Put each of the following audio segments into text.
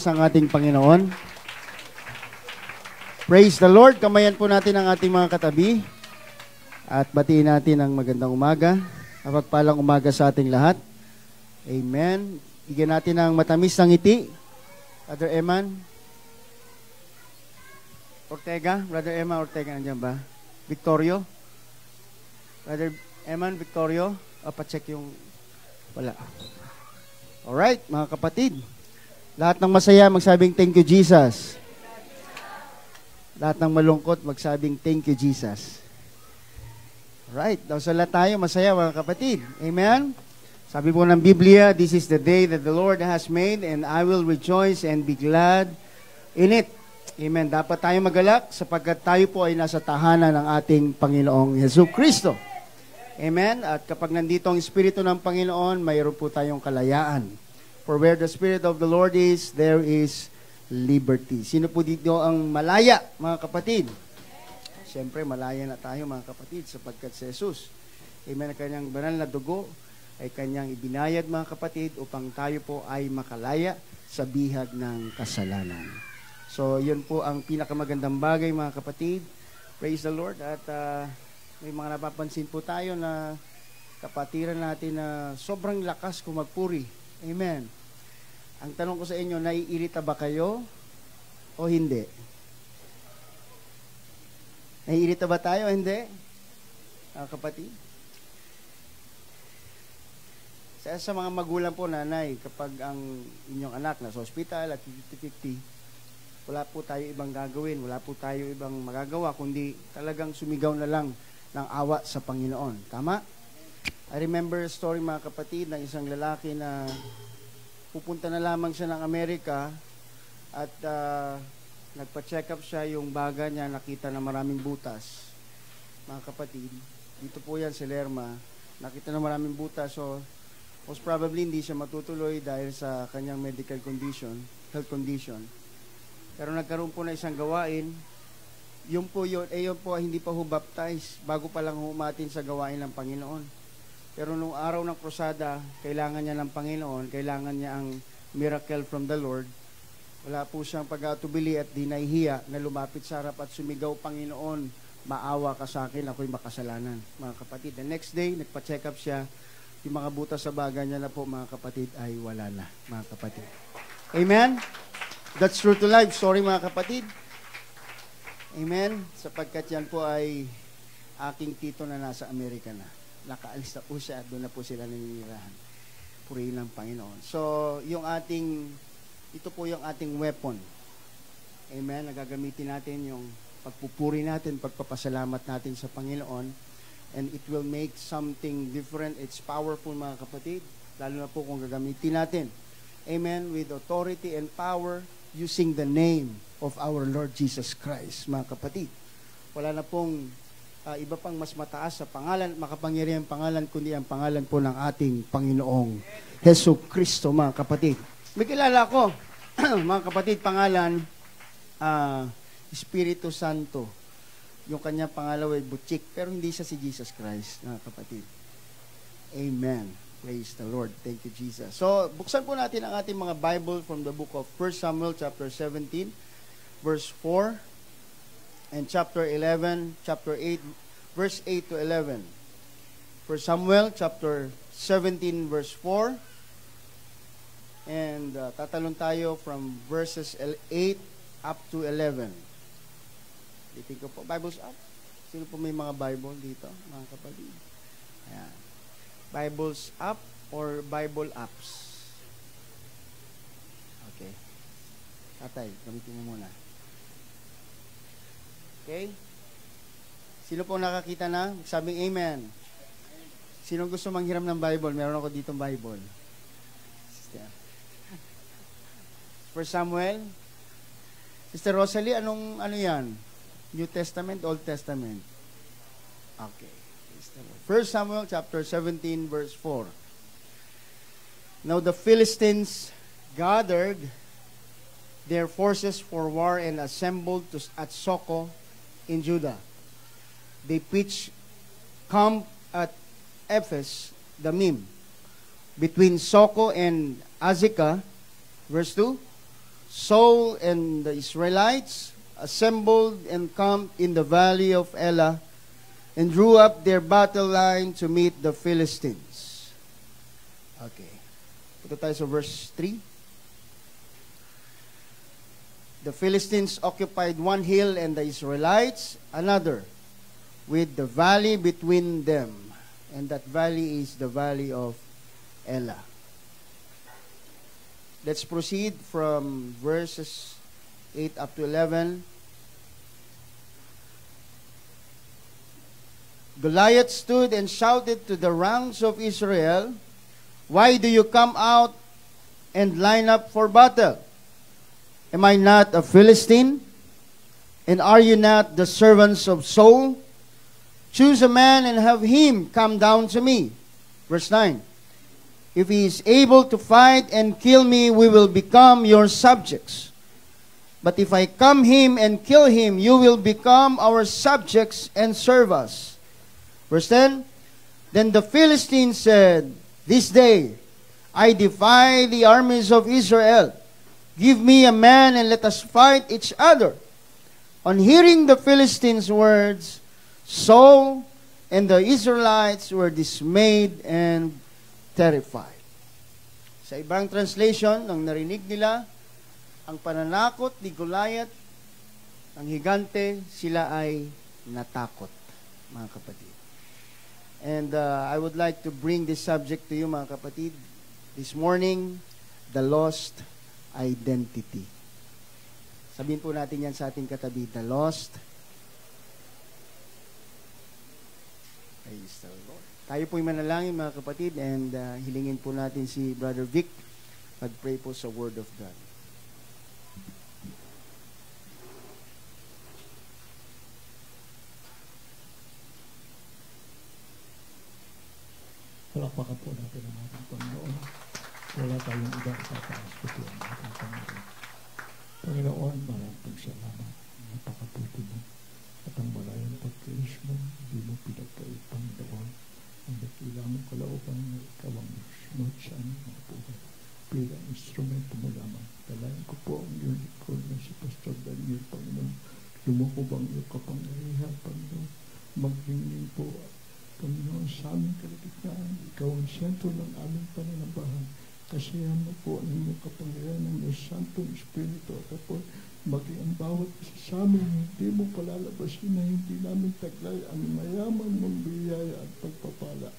Ang ating Panginoon. Praise the Lord. Kamayan po natin ang ating mga katabi at batiin natin ang magandang umaga. Mapagpalang umaga sa ating lahat. Amen. Bigyan natin ng matamis na ngiti. Brother Eman Ortega. Brother Eman Ortega, nandiyan ba? Victorio. Brother Eman Victorio. Pacheck yung wala. Alright, mga kapatid. Lahat ng masaya, magsabing thank you, Jesus. Lahat ng malungkot, magsabing thank you, Jesus. Right, daw sala tayo, masaya mga kapatid. Amen? Sabi po ng Biblia, this is the day that the Lord has made and I will rejoice and be glad in it. Amen. Dapat tayo magalak sapagkat tayo po ay nasa tahanan ng ating Panginoong Jesucristo. Amen? At kapag nandito ang Espiritu ng Panginoon, mayroon po tayong kalayaan. For where the Spirit of the Lord is, there is liberty. Sino po dito ang malaya, mga kapatid? Siyempre, malaya na tayo, mga kapatid, sapagkat si Jesus, amen, ang kanyang banal na dugo, ay kanyang ibinayad, mga kapatid, upang tayo po ay makalaya sa bihag ng kasalanan. So, yun po ang pinakamagandang bagay, mga kapatid. Praise the Lord. At may mga napapansin po tayo na kapatiran natin na sobrang lakas kung magpuri. Amen. Ang tanong ko sa inyo, naiirita ba kayo o hindi? Naiirita ba tayo o hindi? Kapatid? Sa mga magulang po, nanay, kapag ang inyong anak nasa ospital at 50-50, wala po tayo ibang gagawin, wala po tayo ibang magagawa, kundi talagang sumigaw na lang ng awa sa Panginoon. Tama? I remember a story, mga kapatid, ng isang lalaki na pupunta na lamang siya ng Amerika at nagpa-check up siya, yung baga niya, nakita na maraming butas. Mga kapatid, dito po yan si Lerma, nakita na maraming butas, so most probably hindi siya matutuloy dahil sa kanyang medical condition, health condition. Pero nagkaroon po na isang gawain, yun po hindi pa baptize, bago pa lang humatin sa gawain ng Panginoon. Pero nung araw ng krusada, kailangan niya ng Panginoon, kailangan niya ang miracle from the Lord. Wala po siyang pag-atubili at di nahihiya na lumapit sa harap at sumigaw, Panginoon, maawa ka sa akin, ako'y makasalanan. Mga kapatid, the next day, nagpa-check up siya, yung mga butas sa baga niya na po, mga kapatid, ay wala na, mga kapatid. Amen? That's true to life. Sorry, mga kapatid. Amen? Sapagkat yan po ay aking tito na nasa Amerika na. Nakaalis na po siya, doon na po sila naninirahan. Purihin ng Panginoon. So, ito po yung ating weapon. Amen? Nagagamitin natin yung pagpupuri natin, pagpapasalamat natin sa Panginoon, and it will make something different. It's powerful, mga kapatid, lalo na po kung gagamitin natin. Amen? With authority and power, using the name of our Lord Jesus Christ, mga kapatid. Wala na pong iba pang mas mataas sa pangalan, makapangyarihang pangalan, kundi ang pangalan po ng ating Panginoong Jesucristo, mga kapatid. May kilala ko, mga kapatid, pangalan, Espiritu Santo. Yung kanyang pangalaw ay Butchik, pero hindi siya si Jesus Christ, mga kapatid. Amen. Praise the Lord. Thank you, Jesus. So, buksan po natin ang ating mga Bible from the book of 1 Samuel chapter 17, verse 4, and chapter 11, chapter 8, verse 8 to 11. 1 Samuel chapter 17, verse 4, and tatalon tayo from verses 8 up to 11. Titingin ko po, Bible's up. Sino po may mga Bible dito, mga kapatid? Ayan. Bible's up or Bible apps? Okay. Tatay, gamitin mo muna. Okay? Sino po nakakita na? Sabing amen. Sino gusto manghiram ng Bible? Meron ako ditong Bible. For Samuel. Sister Rosalie, ano yan? New Testament, Old Testament? Okay. 1 Samuel chapter 17, verse 4. Now the Philistines gathered their forces for war and assembled at Soko in Judah. They pitched camp at Ephes, Damim, between Soko and Azekah, verse 2, Saul and the Israelites assembled and camped in the valley of Elah and drew up their battle line to meet the Philistines. Okay. Punta tayo sa verse 3. The Philistines occupied one hill and the Israelites another, with the valley between them. And that valley is the valley of Elah. Let's proceed from verses 8 up to 11. Goliath stood and shouted to the ranks of Israel, "Why do you come out and line up for battle? Am I not a Philistine? And are you not the servants of Saul? Choose a man and have him come down to me." Verse 9. "If he is able to fight and kill me, we will become your subjects. But if I come him and kill him, you will become our subjects and serve us." Verse 10, "Then the Philistines said, 'This day I defy the armies of Israel. Give me a man and let us fight each other.' On hearing the Philistines' words, Saul and the Israelites were dismayed and terrified." Sa ibang translation, nang narinig nila ang pananakot ni Goliath, ang higante, sila ay natakot, mga kapatid. And I would like to bring this subject to you, mga kapatid, this morning, the lost identity. Sabihin po natin yan sa ating katabi, the lost. Praise the Lord. Tayo po'y manalangin, mga kapatid, and hilingin po natin si Brother Vic mag-pray po sa Word of God. Palakpakan po natin ang ating Panginoon. Wala tayong iba itataas po po ang ating Panginoon. Panginoon, maraming pong salamat. Napakabuti mo. At ang malayang pagkais mo, hindi mo pinagkait, Panginoon. Ang dakila mong kalooban na ikaw ang sunod sa aming mga buhay. Bilang instrumento mo lamang. Dalayan ko po ang iyong likod na si Pastor Daniel, Panginoon. Lumukob ang iyong kapangyarihan, Panginoon. Maglingling po, Panginoon, sa aming kalagitnaan, ikaw ang sentro ng aming pananampahan. Kasiyahan mo po ang inyong kapangyarihan ng iyong Santong Espiritu. At po, maging ang bawat isa sa amin, hindi mo palalabasin na hindi namin taglay ang mayaman mong biyaya at pagpapala.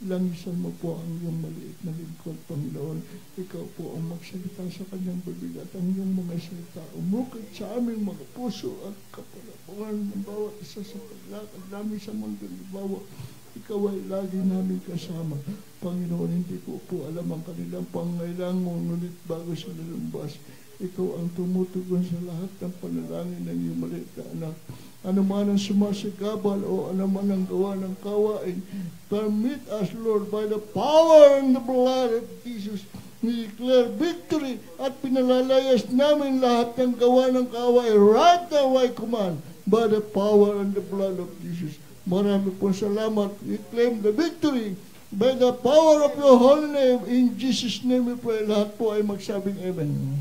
Langisan mo po ang iyong maliit na lingkod, Panginoon. Ikaw po ang magsalita sa kanyang bibig at ang iyong mga salita umukit sa aming mga puso at kapalapungan ng bawat isa sa paglakad namin sa mundo ng bawat. Ikaw ay lagi namin kasama. Panginoon, hindi ko po alam ang kanilang pangailangan, ngunit bago sila lumbas, ikaw ang tumutugon sa lahat ng panalangin ng iyong maliit na anak. Ano man ang sumasigabal o ano man ang gawa ng kawain, permit us, Lord, by the power and the blood of Jesus, ni-declare victory at pinalalayas namin lahat ng gawa ng kawain. Right now I command, by the power and the blood of Jesus. Marami po salamat. We claim the victory by the power of your holy name. In Jesus' name we pray. Lahat po ay magsabing amen.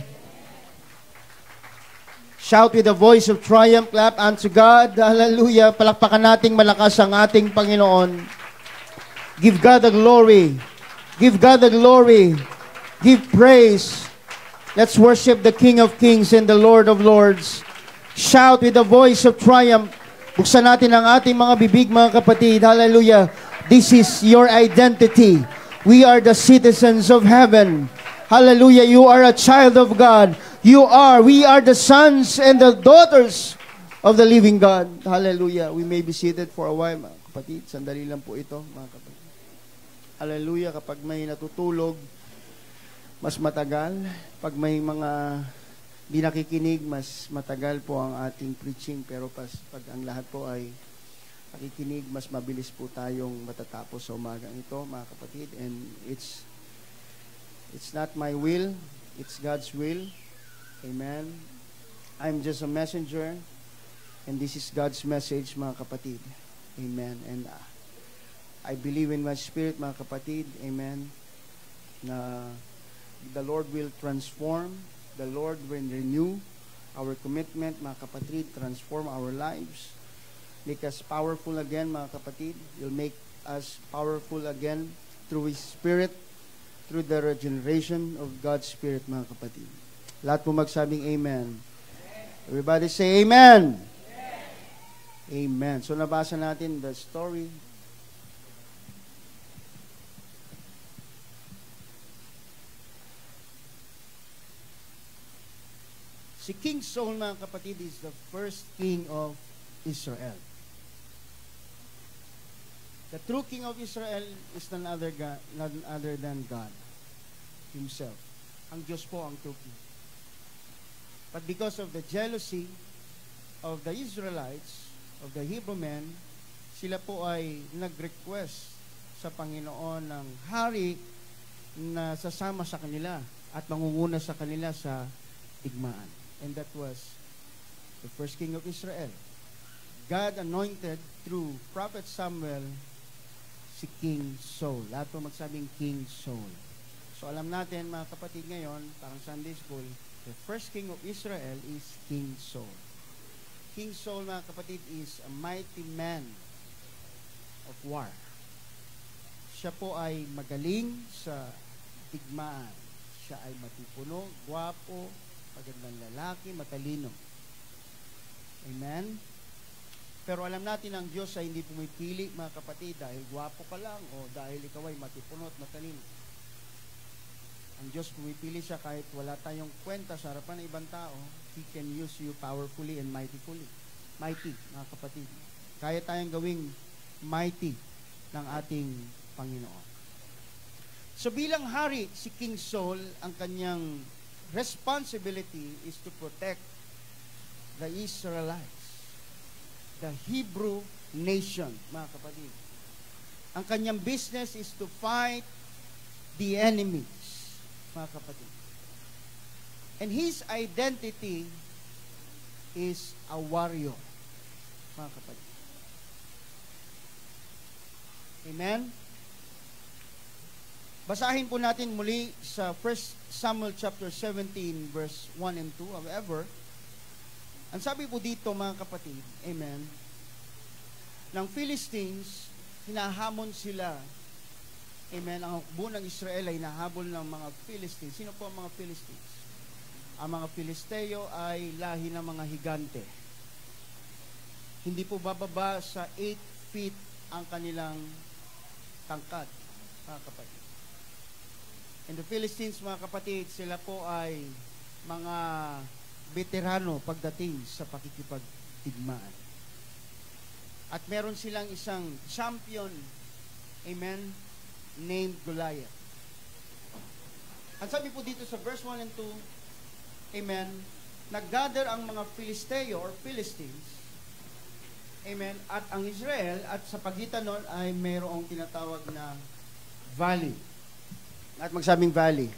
Shout with a voice of triumph, clap unto God. Hallelujah. Palakpakan nating malakas ang ating Panginoon. Give God the glory. Give God the glory. Give praise. Let's worship the King of Kings and the Lord of Lords. Shout with a voice of triumph. Buksan natin ang ating mga bibig, mga kapatid. Hallelujah. This is your identity. We are the citizens of heaven. Hallelujah. You are a child of God. We are the sons and the daughters of the living God. Hallelujah. We may be seated for a while, mga kapatid. Sandali lang po ito, mga kapatid. Hallelujah. Kapag may natutulog, mas matagal. Pag may mga di nakikinig, mas matagal po ang ating preaching. Pero pag ang lahat po ay nakikinig, mas mabilis po tayong matatapos sa umagang ito, mga kapatid. And it's not my will, it's God's will. Amen. I'm just a messenger, and this is God's message, mga kapatid. Amen. And I believe in my spirit, mga kapatid, amen, na the Lord will transform the Lord will renew our commitment, mga kapatid, transform our lives, make us powerful again, mga kapatid. He'll make us powerful again through His Spirit, through the regeneration of God's Spirit, mga kapatid. Lahat po magsabing amen. Everybody say amen. Amen. So nabasa natin the story. Si King Saul, mga kapatid, is the first king of Israel. The true king of Israel is none other than God Himself. Ang Diyos po ang true king. But because of the jealousy of the Israelites, of the Hebrew men, sila po ay nag-request sa Panginoon ng hari na sasama sa kanila at mangunguna sa kanila sa digmaan. And that was the first king of Israel. God anointed through Prophet Samuel si King Saul. Lahat po magsabing King Saul. So alam natin, mga kapatid, ngayon, parang Sunday school, the first king of Israel is King Saul. King Saul, mga kapatid, is a mighty man of war. Siya po ay magaling sa digmaan. Siya ay matipuno, gwapo, magandang lalaki, matalino. Amen? Pero alam natin ang Diyos ay hindi pumipili, mga kapatid, dahil gwapo ka lang o dahil ikaw ay matipuno at matalino. Ang Diyos pumipili siya kahit wala tayong kwenta sa harapan ng ibang tao. He can use you powerfully and mightily. Mighty, mga kapatid. Kaya tayong gawing mighty ng ating Panginoon. So bilang hari, si King Saul, ang kanyang responsibility is to protect the Israelites, the Hebrew nation, mga kapatid. Ang kanyang business is to fight the enemies, mga kapatid. And his identity is a warrior, mga kapatid. Amen? Basahin po natin muli sa 1 Samuel chapter 17 verse 1 and 2. However, ang sabi po dito, mga kapatid, amen, ng Philistines, hinahamon sila, amen, ang hukbo ng Israel ay nahabol ng mga Philistines. Sino po ang mga Philistines? Ang mga Filisteo ay lahi ng mga higante. Hindi po bababa sa 8 feet ang kanilang tangkad, mga kapatid. And the Philistines, mga kapatid, sila po ay mga veterano pagdating sa pakikipagdigmaan. At meron silang isang champion, amen, named Goliath. Ang sabi po dito sa verse 1 and 2, amen, nag-gather ang mga Filisteo or Philistines, amen, at ang Israel, at sa pagitan nun ay mayroong tinatawag na valley. At magsabing valley.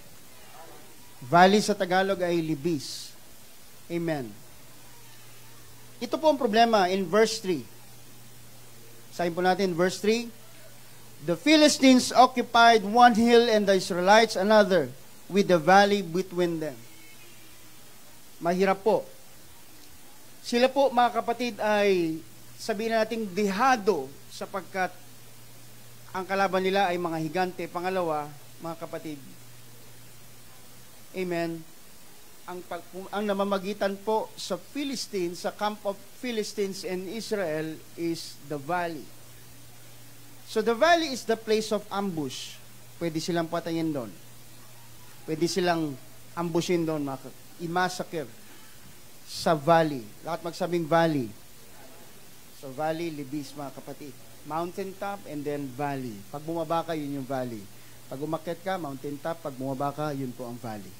Valley sa Tagalog ay libis. Amen. Ito po ang problema in verse 3. Sabihin po natin, verse 3. The Philistines occupied one hill and the Israelites another, with the valley between them. Mahirap po. Sila po, mga kapatid, ay sabihin natin dihado sapagkat ang kalaban nila ay mga higante. Pangalawa, mga kapatid, amen, ang namamagitan po sa Philistines, sa camp of Philistines and Israel is the valley. So the valley is the place of ambush. Pwede silang patayin doon. Pwede silang ambushin doon, i-massacre sa valley. Lahat magsabing valley. So valley, libis, mga kapatid. Mountain top and then valley. Pag bumaba ka, yun yung valley. Pag umakyat ka, mountain top. Pag bumaba ka, yun po ang valley.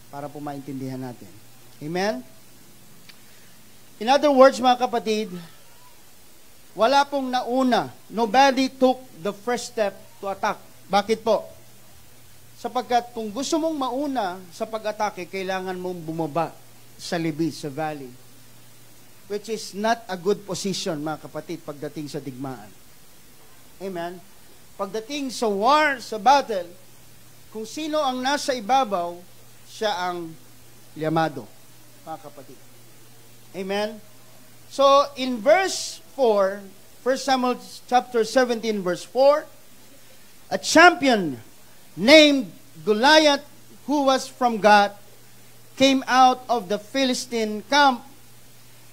Para po maintindihan natin. Amen? In other words, mga kapatid, wala pong nauna. Nobody took the first step to attack. Bakit po? Sapagkat kung gusto mong mauna sa pag-atake, kailangan mong bumaba sa libis, sa valley. Which is not a good position, mga kapatid, pagdating sa digmaan. Amen? Pagdating sa war, sa battle, kung sino ang nasa ibabaw, siya ang llamado, mga kapatid. Amen? So, in verse 4, 1 Samuel chapter 17, verse 4, a champion named Goliath, who was from Gath, came out of the Philistine camp,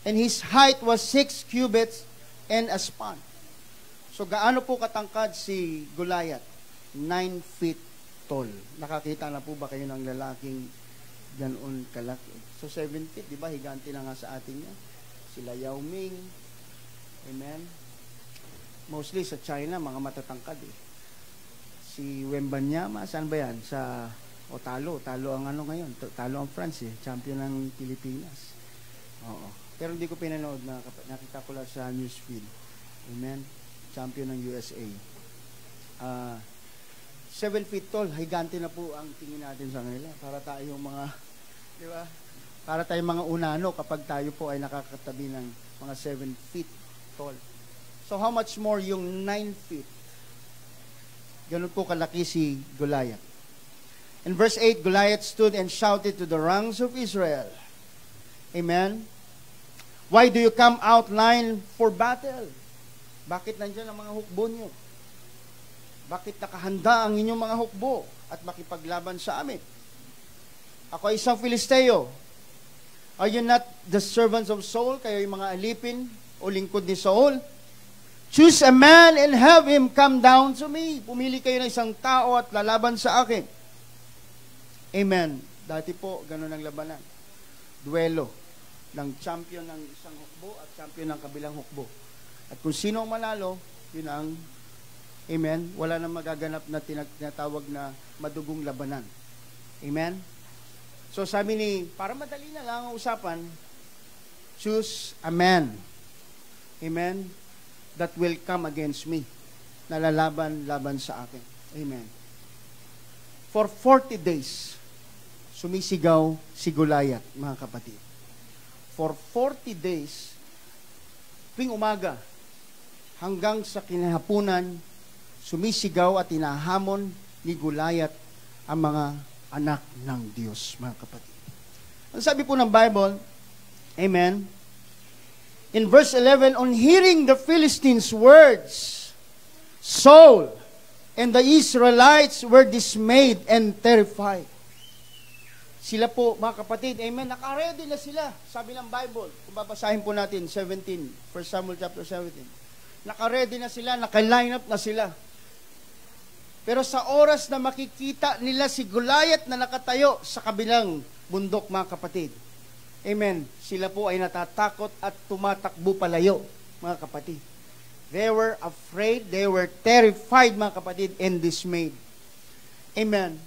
and his height was 6 cubits and a span. So, gaano po katangkad si Goliath? 9 feet tall. Nakakita na po ba kayo ng lalaking ganoon kalaki? So, 7 feet, di ba? Higanti na nga sa atin yan. Sila Yao Ming. Amen? Mostly sa China, mga matatangkad eh. Si Wembanyama, saan ba yan? Sa Talo ang ano ngayon? Talo ang France eh. Champion ng Pilipinas. Oo. Pero hindi ko pinanood. Nakita ko lang sa newsfeed. Amen? Champion ng USA. 7 feet tall. Higante na po ang tingin natin sa kanila. Para tayong mga, di ba? Para tayong mga unano kapag tayo po ay nakakatabi ng mga 7 feet tall. So how much more yung 9 feet? Ganun po kalaki si Goliath. In verse 8, Goliath stood and shouted to the ranks of Israel. Amen? Why do you come out line for battle? Bakit nandiyan ang mga hukbo niyo? Bakit nakahanda ang inyong mga hukbo at makipaglaban sa amin? Ako ay isang Filisteo. Are you not the servants of Saul? Kayo yung mga alipin o lingkod ni Saul? Choose a man and have him come down to me. Pumili kayo ng isang tao at lalaban sa akin. Amen. Dati po, ganun ang labanan. Duelo ng champion ng isang hukbo at champion ng kabilang hukbo. At kung sino ang manalo, yun ang, amen, wala nang magaganap na tinatawag na madugong labanan. Amen? So sabi ni, para madali na lang ang usapan, choose a man. Amen? That will come against me. Nalalaban-laban sa akin. Amen. For 40 days, sumisigaw si Goliath, mga kapatid. For 40 days, tuwing umaga, hanggang sa kinahapunan, sumisigaw at hinahamon ni Goliath ang mga anak ng Diyos, mga kapatid. Ang sabi po ng Bible, amen, in verse 11, on hearing the Philistines' words, Saul and the Israelites were dismayed and terrified. Sila po, mga kapatid, amen, naka-ready na sila. Sabi ng Bible, kung babasahin po natin, 1 Samuel chapter 17. Naka-ready na sila, naka-line up na sila. Pero sa oras na makikita nila si Goliath na nakatayo sa kabilang bundok, mga kapatid, amen, sila po ay natatakot at tumatakbo palayo, mga kapatid. They were afraid, they were terrified, mga kapatid, and dismayed. Amen.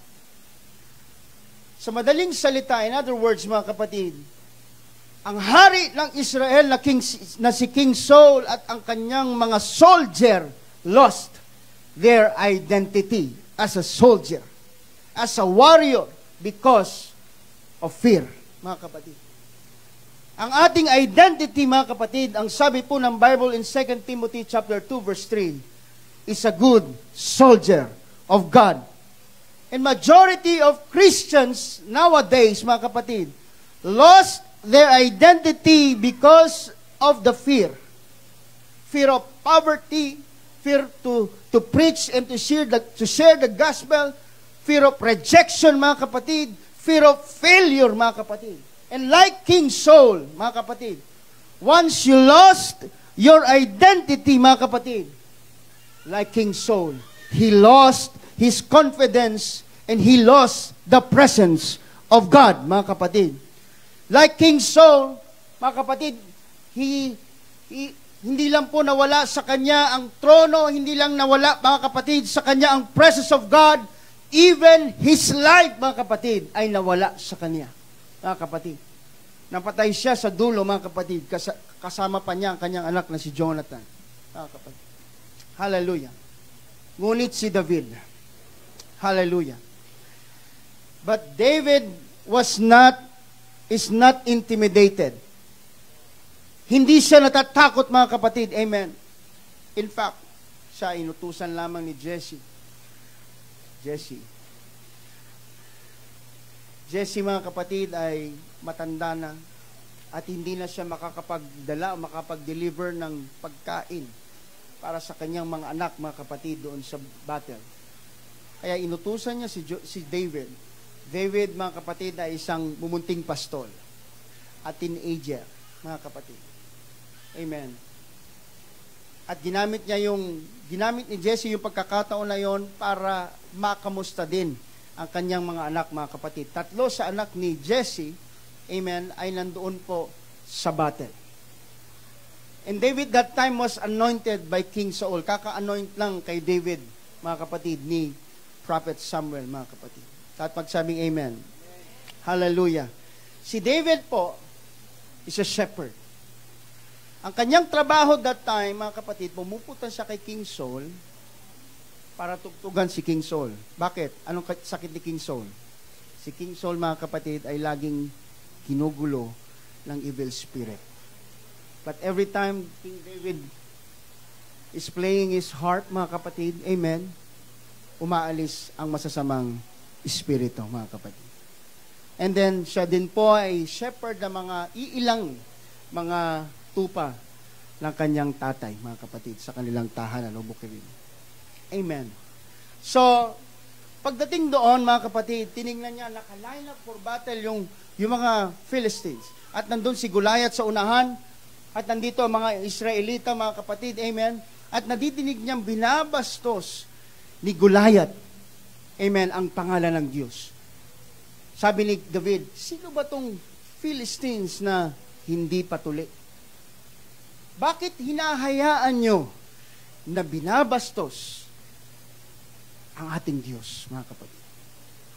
Sa madaling salita, in other words, mga kapatid, ang hari ng Israel na si King Saul at ang kanyang mga soldier lost their identity as a soldier, as a warrior, because of fear, mga kapatid. Ang ating identity, mga kapatid, ang sabi po ng Bible in 2 Timothy chapter 2 verse 3, is a good soldier of God. And majority of Christians nowadays, mga kapatid, lost their identity because of the fear. Fear of poverty, fear to preach and to share the gospel, fear of rejection, mga kapatid, fear of failure, mga kapatid. And like King Saul, mga kapatid, once you lost your identity, mga kapatid, like King Saul, he lost his confidence and he lost the presence of God, mga kapatid. Like King Saul, mga kapatid, hindi lang po nawala sa kanya ang trono, hindi lang nawala, mga kapatid, sa kanya ang presence of God, even his life, mga kapatid, ay nawala sa kanya, mga kapatid. Napatay siya sa dulo, mga kapatid, kasama pa niya ang kanyang anak na si Jonathan, mga kapatid. Hallelujah. Ngunit si David, hallelujah. But David is not intimidated. Hindi siya natatakot, mga kapatid. Amen. In fact, siya inutusan lamang ni Jesse. Jesse, mga kapatid, ay matanda na at hindi na siya makakapagdala o makapag-deliver ng pagkain para sa kanyang mga anak, mga kapatid, doon sa battle. Kaya inutusan niya si David. David, mga kapatid, ay isang mumunting pastol at teenager, mga kapatid. Amen. At ginamit ni Jesse yung pagkakataon na yon para makamusta din ang kanyang mga anak, mga kapatid. 3 sa anak ni Jesse, amen, ay nandoon po sa battle. And David that time was anointed by King Saul. Kaka-anoint lang kay David, mga kapatid, ni Prophet Samuel, mga kapatid. At magsabing amen. Hallelujah. Si David po is a shepherd. Ang kanyang trabaho that time, mga kapatid, pumupunta siya kay King Saul para tugtugan si King Saul. Bakit? Anong sakit ni King Saul? Si King Saul, mga kapatid, ay laging ginugulo ng evil spirit. But every time King David is playing his harp, mga kapatid, amen, umaalis ang masasamang espiritu, mga kapatid. And then, siya din po ay shepherd ng mga iilang mga tupa ng kanyang tatay, mga kapatid, sa kanilang tahanan o bukirin. Amen. So, pagdating doon, mga kapatid, tiningnan niya, naka-line up for battle yung mga Philistines. At nandun si Goliath sa unahan, at nandito ang mga Israelita, mga kapatid, amen. At nadidinig niyang binabastos ni Goliath, amen, ang pangalan ng Diyos. Sabi ni David, sino ba tong Philistines na hindi patuli? Bakit hinahayaan nyo na binabastos ang ating Diyos, mga kapatid?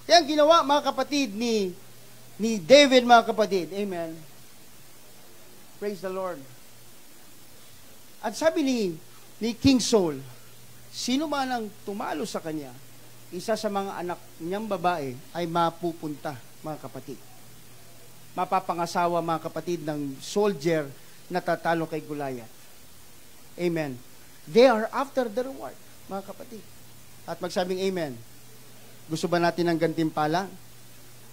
Kaya ang ginawa, mga kapatid, ni David, mga kapatid, amen, praise the Lord. At sabi ni King Saul, sino man ang tumalo sa kanya, isa sa mga anak niyang babae ay mapupunta, mga kapatid. Mapapangasawa, mga kapatid, ng soldier na tatalo kay Goliath. Amen. They are after the reward, mga kapatid. At magsabing amen. Gusto ba natin ng gantimpala?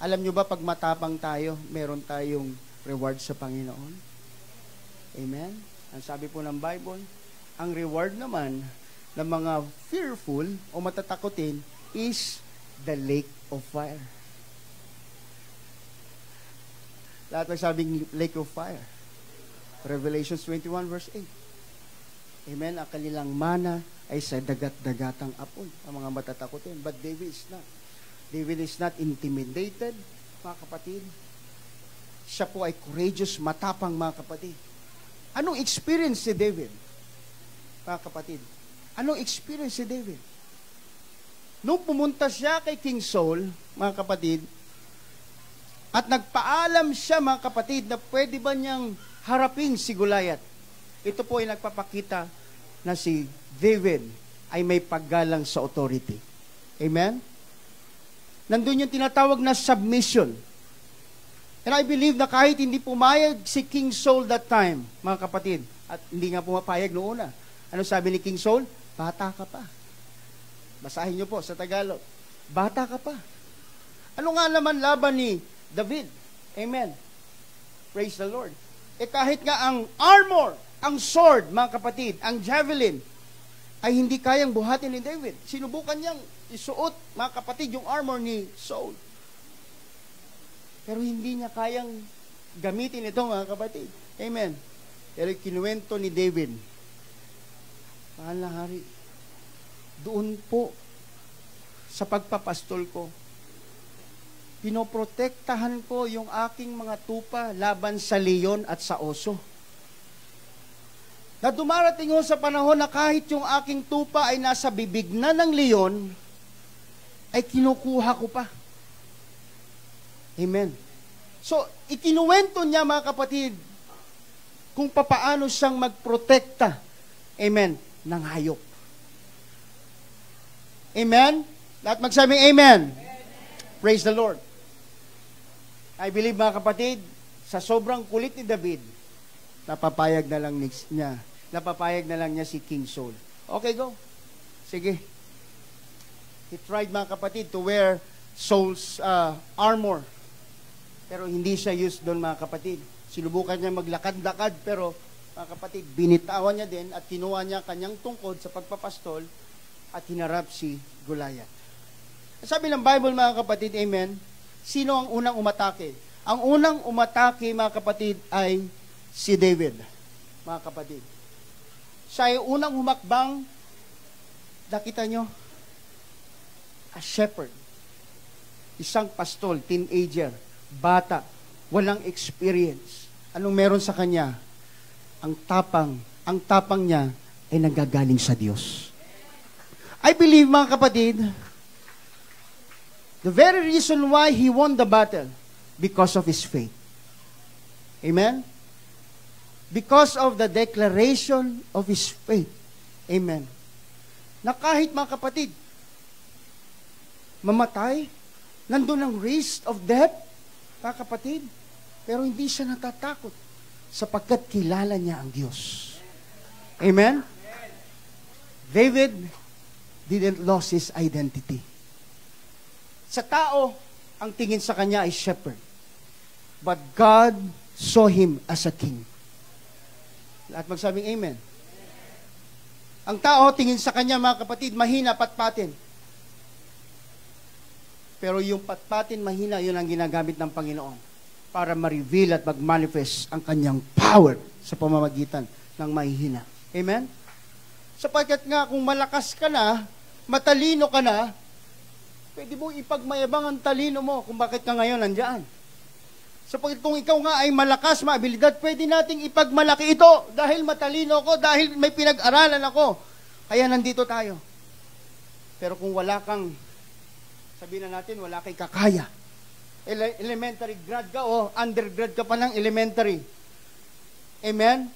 Alam nyo ba, pag matapang tayo, meron tayong reward sa Panginoon? Amen. Ang sabi po ng Bible, ang reward naman ng mga fearful o matatakotin is the lake of fire. Lahat magsabing lake of fire. Revelation 21 verse 8. Amen. Ang kanilang mana ay sa dagat-dagatang apoy, ang mga matatakotin. But David is not. David is not intimidated, mga kapatid. Siya po ay courageous, matapang, mga kapatid. Anong experience si David, mga kapatid? Anong experience si David? Nung pumunta siya kay King Saul, mga kapatid, at nagpaalam siya, mga kapatid, na pwede ba niyang harapin si Goliath. Ito po ay nagpapakita na si David ay may paggalang sa authority. Amen? Nandun yung tinatawag na submission. And I believe na kahit hindi pumayag si King Saul that time, mga kapatid, at hindi nga pumapayag noon na. Ano sabi ni King Saul? Bata ka pa. Basahin niyo po sa Tagalog. Bata ka pa. Ano nga naman laban ni David? Amen. Praise the Lord. Kahit nga ang armor, ang sword, mga kapatid, ang javelin, ay hindi kayang buhatin ni David. Sinubukan niyang isuot, mga kapatid, yung armor ni Saul. Pero hindi niya kayang gamitin ito, mga kapatid. Amen. Pero kinuwento ni David, mahal na hari, doon po sa pagpapastol ko, pinoprotektahan ko yung aking mga tupa laban sa leon at sa oso. Na dumarating ho sa panahon na kahit yung aking tupa ay nasa bibig na ng leon, ay kinukuha ko pa. Amen. So, ikinuwento niya, mga kapatid, kung papaano siyang magprotekta, amen, ng hayop. Amen? Lahat magsabing amen. Praise the Lord. I believe, mga kapatid, sa sobrang kulit ni David, napapayag na lang niya si King Saul. Okay, go. Sige. He tried, mga kapatid, to wear Saul's armor. Pero hindi siya used doon, mga kapatid. Sinubukan niya maglakad-lakad, pero mga kapatid, binitawan niya din at kinuha niya kanyang tungkod sa pagpapastol at hinarap si Goliath. Sabi ng Bible, mga kapatid, amen, sino ang unang umatake? Ang unang umatake, mga kapatid, ay si David, mga kapatid. Siya ay unang humakbang, nakita nyo, a shepherd, isang pastol, teenager, bata, walang experience. Anong meron sa kanya? Ang tapang niya ay nanggagaling sa Diyos. I believe, mga kapatid, the very reason why he won the battle, because of his faith. Amen? Because of the declaration of his faith. Amen. Na kahit, mga kapatid, mamatay, nandun ang risk of death, mga kapatid, pero hindi siya natatakot sapagkat kilala niya ang Diyos. Amen? David didn't lose his identity. Sa tao, ang tingin sa kanya ay shepherd. But God saw him as a king. Lahat magsabing amen. Ang tao, tingin sa kanya, mga kapatid, mahina, patpatin. Pero yung patpatin, mahina, yun ang ginagamit ng Panginoon para ma-reveal at mag-manifest ang kanyang power sa pamamagitan ng mahihina. Amen? Sapagkat nga, kung malakas ka na, matalino ka na, pwede mo ipagmayabang ang talino mo kung bakit ka ngayon nandyan. Sapagkat kung ikaw nga ay malakas, maabilidad, pwede nating ipagmalaki ito dahil matalino ako, dahil may pinag-aralan ako. Kaya nandito tayo. Pero kung wala kang, sabihin na natin, wala kay kakaya. Elementary grad ka o undergrad ka pa ng elementary. Amen?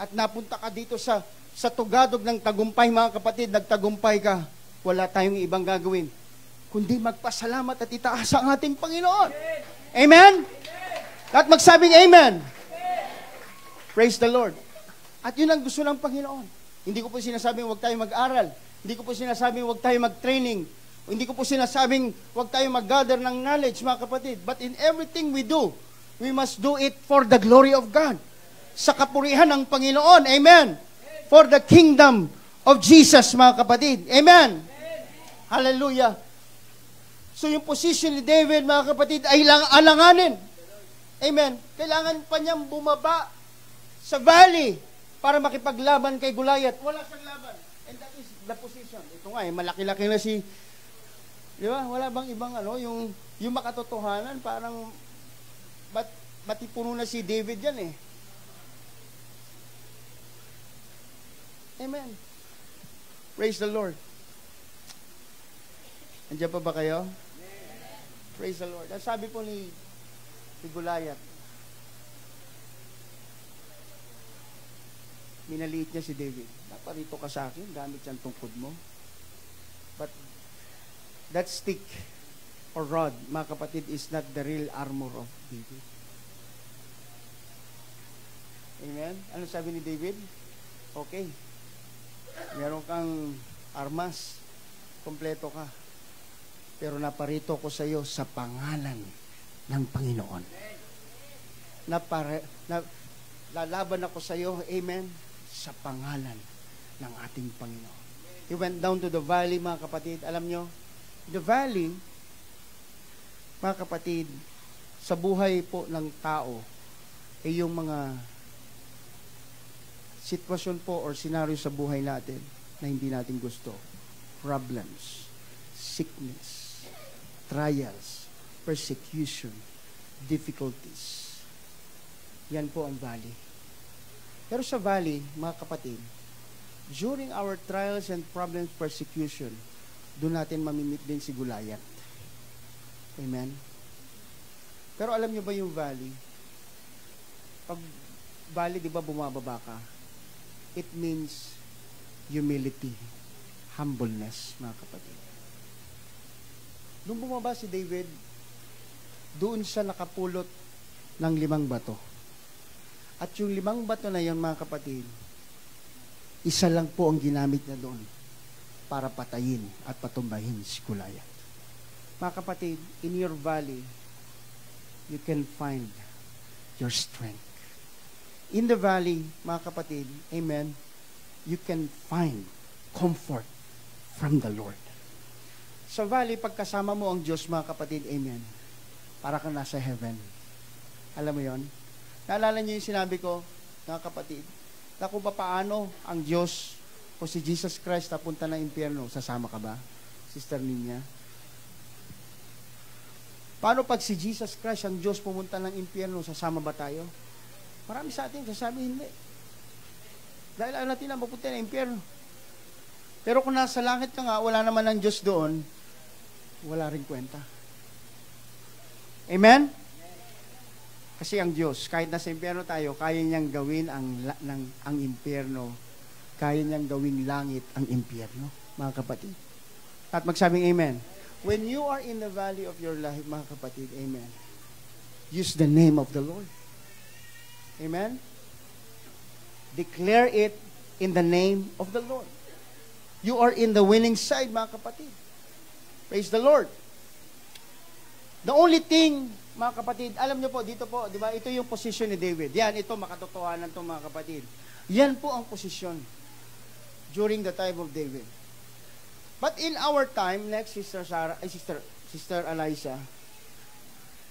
At napunta ka dito sa tugadog ng tagumpay, mga kapatid, nagtagumpay ka, wala tayong ibang gagawin kundi magpasalamat at itaas ang ating Panginoon. Amen? At magsabing amen. Praise the Lord. At yun ang gusto ng Panginoon. Hindi ko po sinasabing huwag tayo mag-aral. Hindi ko po sinasabing huwag tayo mag-training. Hindi ko po sinasabing huwag tayo mag-gather ng knowledge, mga kapatid. But in everything we do, we must do it for the glory of God. Sa kapurihan ng Panginoon. Amen. For the kingdom of Jesus, mga kapatid. Amen. Hallelujah. So yung position ni David, mga kapatid, ay alanganin. Amen. Kailangan pa niyang bumaba sa valley para makipaglaban kay Goliath. Wala siyang laban. And that is the position. Ito nga, malaki-laki na si, di ba? Wala bang ibang yung makatotohanan, parang matipuno na si David yan eh. Amen. Praise the Lord. Andiyan pa ba kayo? Praise the Lord. Ang sabi po ni Goliath, minaliit niya si David. Naparito ka sa akin, gamit siyang tungkod mo. But that stick or rod, mga kapatid, is not the real armor of David. Amen? Ano sabi ni David? Okay. Meron kang armas. Kompleto ka. Pero naparito ko sa iyo sa pangalan ng Panginoon. Lalaban ako sa iyo, amen, sa pangalan ng ating Panginoon. He went down to the valley, mga kapatid. Alam nyo, the valley, mga kapatid, sa buhay po ng tao, ay yung mga sitwasyon po or senaryo sa buhay natin na hindi natin gusto. Problems, sickness, trials, persecution, difficulties. Yan po ang valley. Pero sa valley, mga kapatid, during our trials and problems, persecution, doon natin mamimit din si Goliath. Amen? Pero alam nyo ba yung valley? Pag valley, di ba bumababa ka? It means humility, humbleness, mga kapatid. Nung bumaba si David, doon siya nakapulot ng 5 bato. At yung 5 bato na yon, mga kapatid, isa lang po ang ginamit niya doon para patayin at patumbahin si Goliath. Mga kapatid, in your valley, you can find your strength. In the valley, mga kapatid, amen, you can find comfort from the Lord. Sa valley, pagkasama mo ang Diyos, mga kapatid, amen, para kang nasa heaven. Alam mo yon? Naalala niyo yung sinabi ko, mga kapatid, na kung paano ang Diyos o si Jesus Christ napunta ng impyerno, sasama ka ba, Sister Ninya? Paano pag si Jesus Christ, ang Diyos, pumunta ng impyerno, sasama ba tayo? Marami sa atin, sasabi hindi. Dahil alam natin na mapunta ng impyerno. Pero kung nasa langit ka nga, wala naman ang Diyos doon, wala rin kwenta. Amen? Kasi ang Diyos, kahit nasa impyerno tayo, kaya niyang gawin ang impyerno. Kaya niyang gawin langit ang impyerno, mga kapatid. At magsabing amen. When you are in the valley of your life, mga kapatid, amen, use the name of the Lord. Amen? Declare it in the name of the Lord. You are in the winning side, mga kapatid. Praise the Lord. The only thing, mga kapatid, alam niyo po, dito po, di ba, ito yung position ni David. Yan, ito, makatotohanan to, mga kapatid. Yan po ang posisyon during the time of David. But in our time, next, Sister Eliza,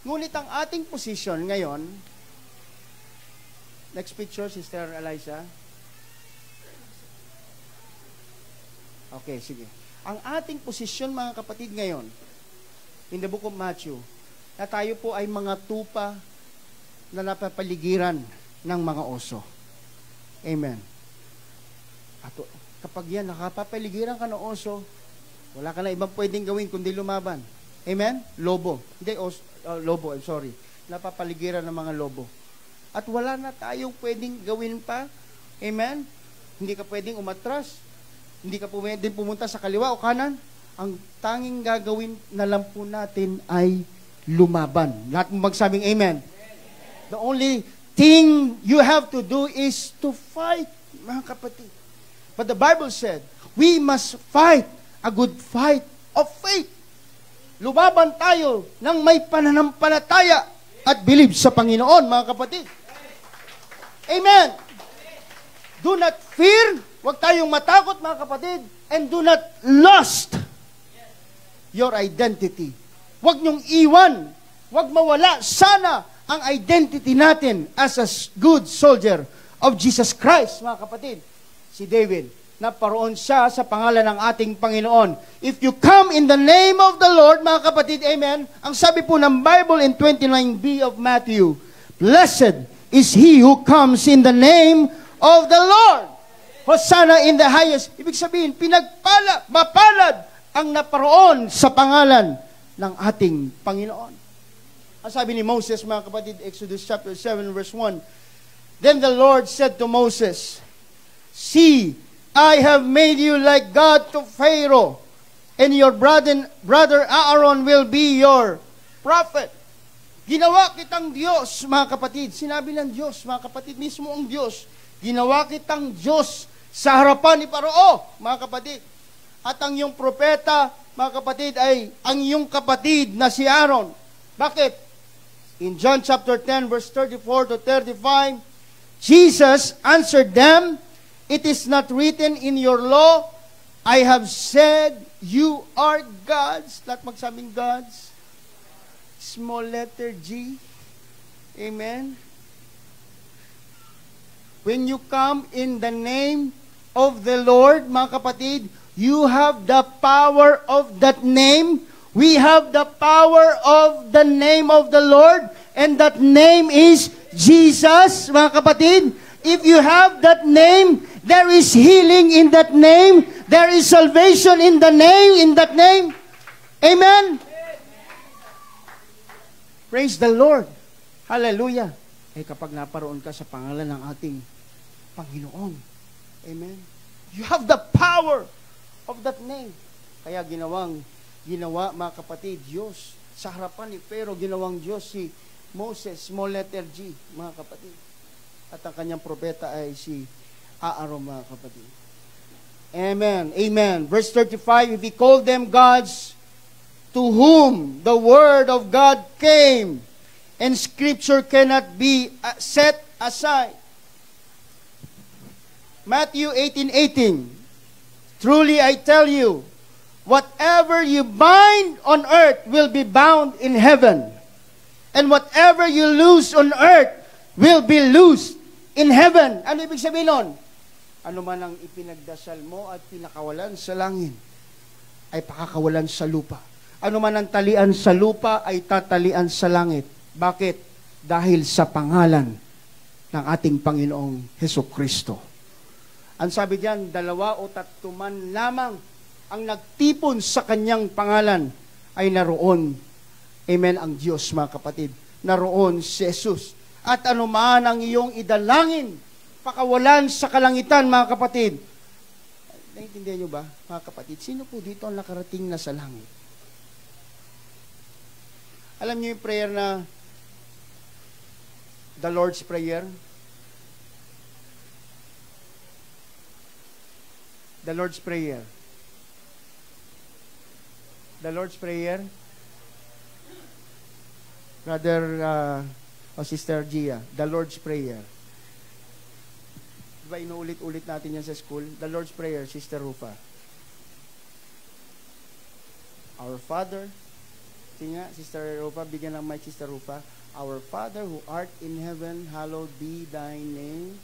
ngunit ang ating position ngayon, next picture, Sister Eliza. Okay, sige. Ang ating posisyon, mga kapatid, ngayon, in the book of Matthew, na tayo po ay mga tupa na napapaligiran ng mga oso. Amen. At kapag yan, nakapapaligiran ka ng oso, wala ka na ibang pwedeng gawin kundi lumaban. Amen? Lobo. Hindi, lobo, I'm sorry. Napapaligiran ng mga lobo. At wala na tayong pwedeng gawin pa. Amen? Hindi ka pwedeng umatras. Hindi ka pwedeng pumunta sa kaliwa o kanan. Ang tanging gagawin na lang po natin ay lumaban. Lahat mo magsabing amen. The only thing you have to do is to fight, mga kapatid. But the Bible said, we must fight a good fight of faith. Lumaban tayo ng may pananampalataya at believe sa Panginoon, mga kapatid. Amen. Do not fear. Huwag tayong matakot, mga kapatid. And do not lose your identity. Huwag niyong iwan. Huwag mawala. Sana ang identity natin as a good soldier of Jesus Christ, mga kapatid. Si David, naparoon siya sa pangalan ng ating Panginoon. If you come in the name of the Lord, mga kapatid, amen, ang sabi po ng Bible in 29b of Matthew, blessed is he who comes in the name of the Lord. Hosanna in the highest. Ibig sabihin, mapalad ang naparoon sa pangalan ng ating Panginoon. Ang sabi ni Moses, mga kapatid, Exodus chapter 7 verse 1, then the Lord said to Moses, see, I have made you like God to Pharaoh, and your brother Aaron will be your prophet. Ginawa kitang Diyos, mga kapatid. Sinabi ng Diyos, mga kapatid, mismo ang Diyos. Ginawa kitang Diyos sa harapan ni Paroo, mga kapatid. At ang iyong propeta, mga kapatid, ay ang iyong kapatid na si Aaron. Bakit? In John chapter 10, verse 34 to 35, Jesus answered them, it is not written in your law, I have said you are gods. Lahat magsabing gods. Small letter G. Amen. When you come in the name of the Lord, mga kapatid, you have the power of that name. We have the power of the name of the Lord, and that name is Jesus, mga kapatid. If you have that name, there is healing in that name. There is salvation in the name, in that name. Amen? Praise the Lord. Hallelujah. Eh kapag naparoon ka sa pangalan ng ating Panginoon. Amen? You have the power of that name. Kaya ginawa, mga kapatid, Diyos. Sa harapan ni Pharaoh, ginawang Diyos si Moses, small letter G, mga kapatid. At ang kanyang propeta ay si Aaron, mga kapatid. Amen. Amen. Verse 35, if he called them gods to whom the word of God came, And Scripture cannot be set aside. Matthew 18:18. Truly I tell you, whatever you bind on earth will be bound in heaven. And whatever you loose on earth will be loosed in heaven. Ano ibig sabihin nun? Ano man ang ipinagdasal mo at pinakawalan sa langit, ay pakakawalan sa lupa. Ano man ang talian sa lupa, ay tatalian sa langit. Bakit? Dahil sa pangalan ng ating Panginoong Hesukristo. Ang sabi diyan, 2 o 3 man lamang ang nagtipon sa kanyang pangalan ay naroon. Amen, ang Diyos, mga kapatid. Naroon si Jesus. At anuman ang iyong idalangin, pakawalan sa kalangitan, mga kapatid. Naintindihan niyo ba, mga kapatid? Sino po dito ang nakarating na sa langit? Alam niyo yung prayer na the Lord's Prayer? The Lord's Prayer. The Lord's Prayer. Brother o Sister Gia, the Lord's Prayer. Diba inuulit-ulit natin yan sa school? The Lord's Prayer, Sister Rufa. Our Father. Sige nga, Sister Rufa, bigyan ng mic, Sister Rufa. Our Father who art in heaven, hallowed be thy name.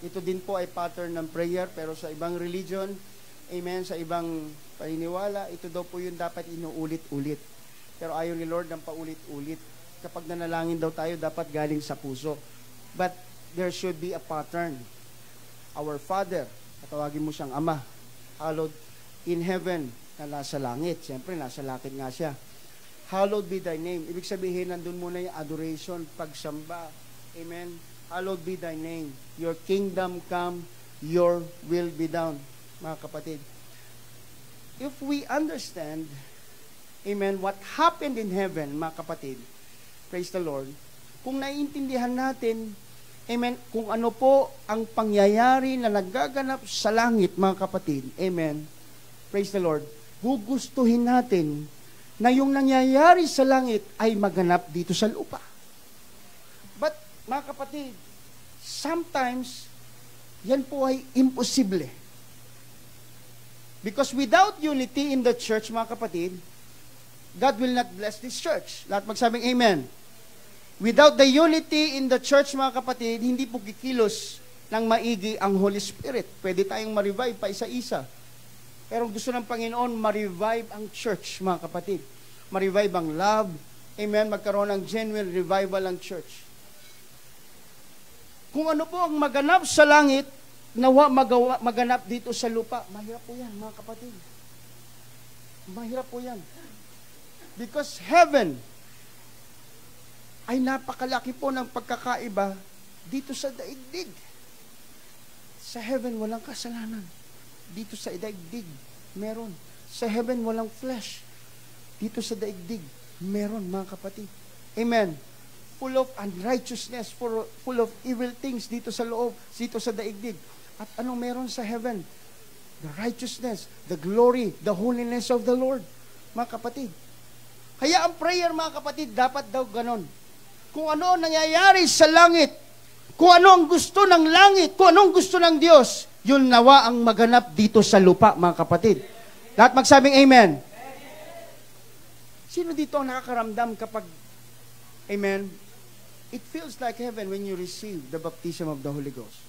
Ito din po ay pattern ng prayer, pero sa ibang religion, amen, sa ibang paniniwala, ito daw po yung dapat inuulit-ulit. Pero ayaw ni Lord ng paulit-ulit. Kapag nanalangin daw tayo, dapat galing sa puso. But there should be a pattern. Our Father, katawagin mo siyang Ama, hallowed in heaven, na nasa langit. Siyempre, nasa langit nga siya. Hallowed be thy name. Ibig sabihin, nandun muna yung adoration, pagsamba. Amen. Hallowed be thy name. Your kingdom come, your will be done. Mga kapatid, if we understand, amen, what happened in heaven, mga kapatid, praise the Lord, kung naiintindihan natin, amen, kung ano po ang pangyayari na nagaganap sa langit, mga kapatid, amen, praise the Lord, gugustuhin natin na yung nangyayari sa langit ay maganap dito sa lupa. But, mga kapatid, sometimes, yan po ay imposible. Because without unity in the church, mga kapatid, God will not bless this church. Lahat magsabing amen. Without the unity in the church, mga kapatid, hindi po kikilos ng maigi ang Holy Spirit. Pwede tayong ma-revive pa isa-isa. Pero gusto ng Panginoon, ma-revive ang church, mga kapatid. Ma-revive ang love. Amen. Magkaroon ng genuine revival ang church. Kung ano po ang maganap sa langit, nawa maganap dito sa lupa, mahirap po yan, mga kapatid. Mahirap po yan. Because heaven ay napakalaki po ng pagkakaiba dito sa daigdig. Sa heaven, walang kasalanan. Dito sa daigdig, meron. Sa heaven, walang flesh. Dito sa daigdig, meron, mga kapatid. Amen. Full of unrighteousness, full of evil things dito sa loob, dito sa daigdig. At anong meron sa heaven? The righteousness, the glory, the holiness of the Lord. Mga kapatid. Kaya ang prayer, mga kapatid, dapat daw ganon. Kung ano ang nangyayari sa langit, kung ano ang gusto ng langit, kung ano ang gusto ng Diyos, yun nawa ang maganap dito sa lupa, mga kapatid. Lahat magsabing amen. Sino dito ang nakakaramdam kapag, amen, it feels like heaven when you receive the baptism of the Holy Ghost.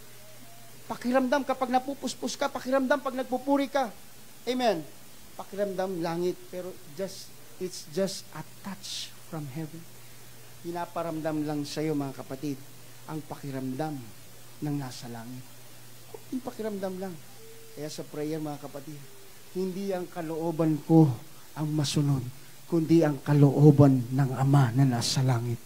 Pakiramdam kapag napupuspos ka, pakiramdam pag nagpupuri ka. Amen. Pakiramdam langit, pero it's just a touch from heaven. Pinaparamdam lang sa iyo, mga kapatid, ang pakiramdam ng nasa langit. Kunting pakiramdam lang. Kaya sa prayer, mga kapatid, hindi ang kalooban ko ang masunod, kundi ang kalooban ng Ama na nasa langit.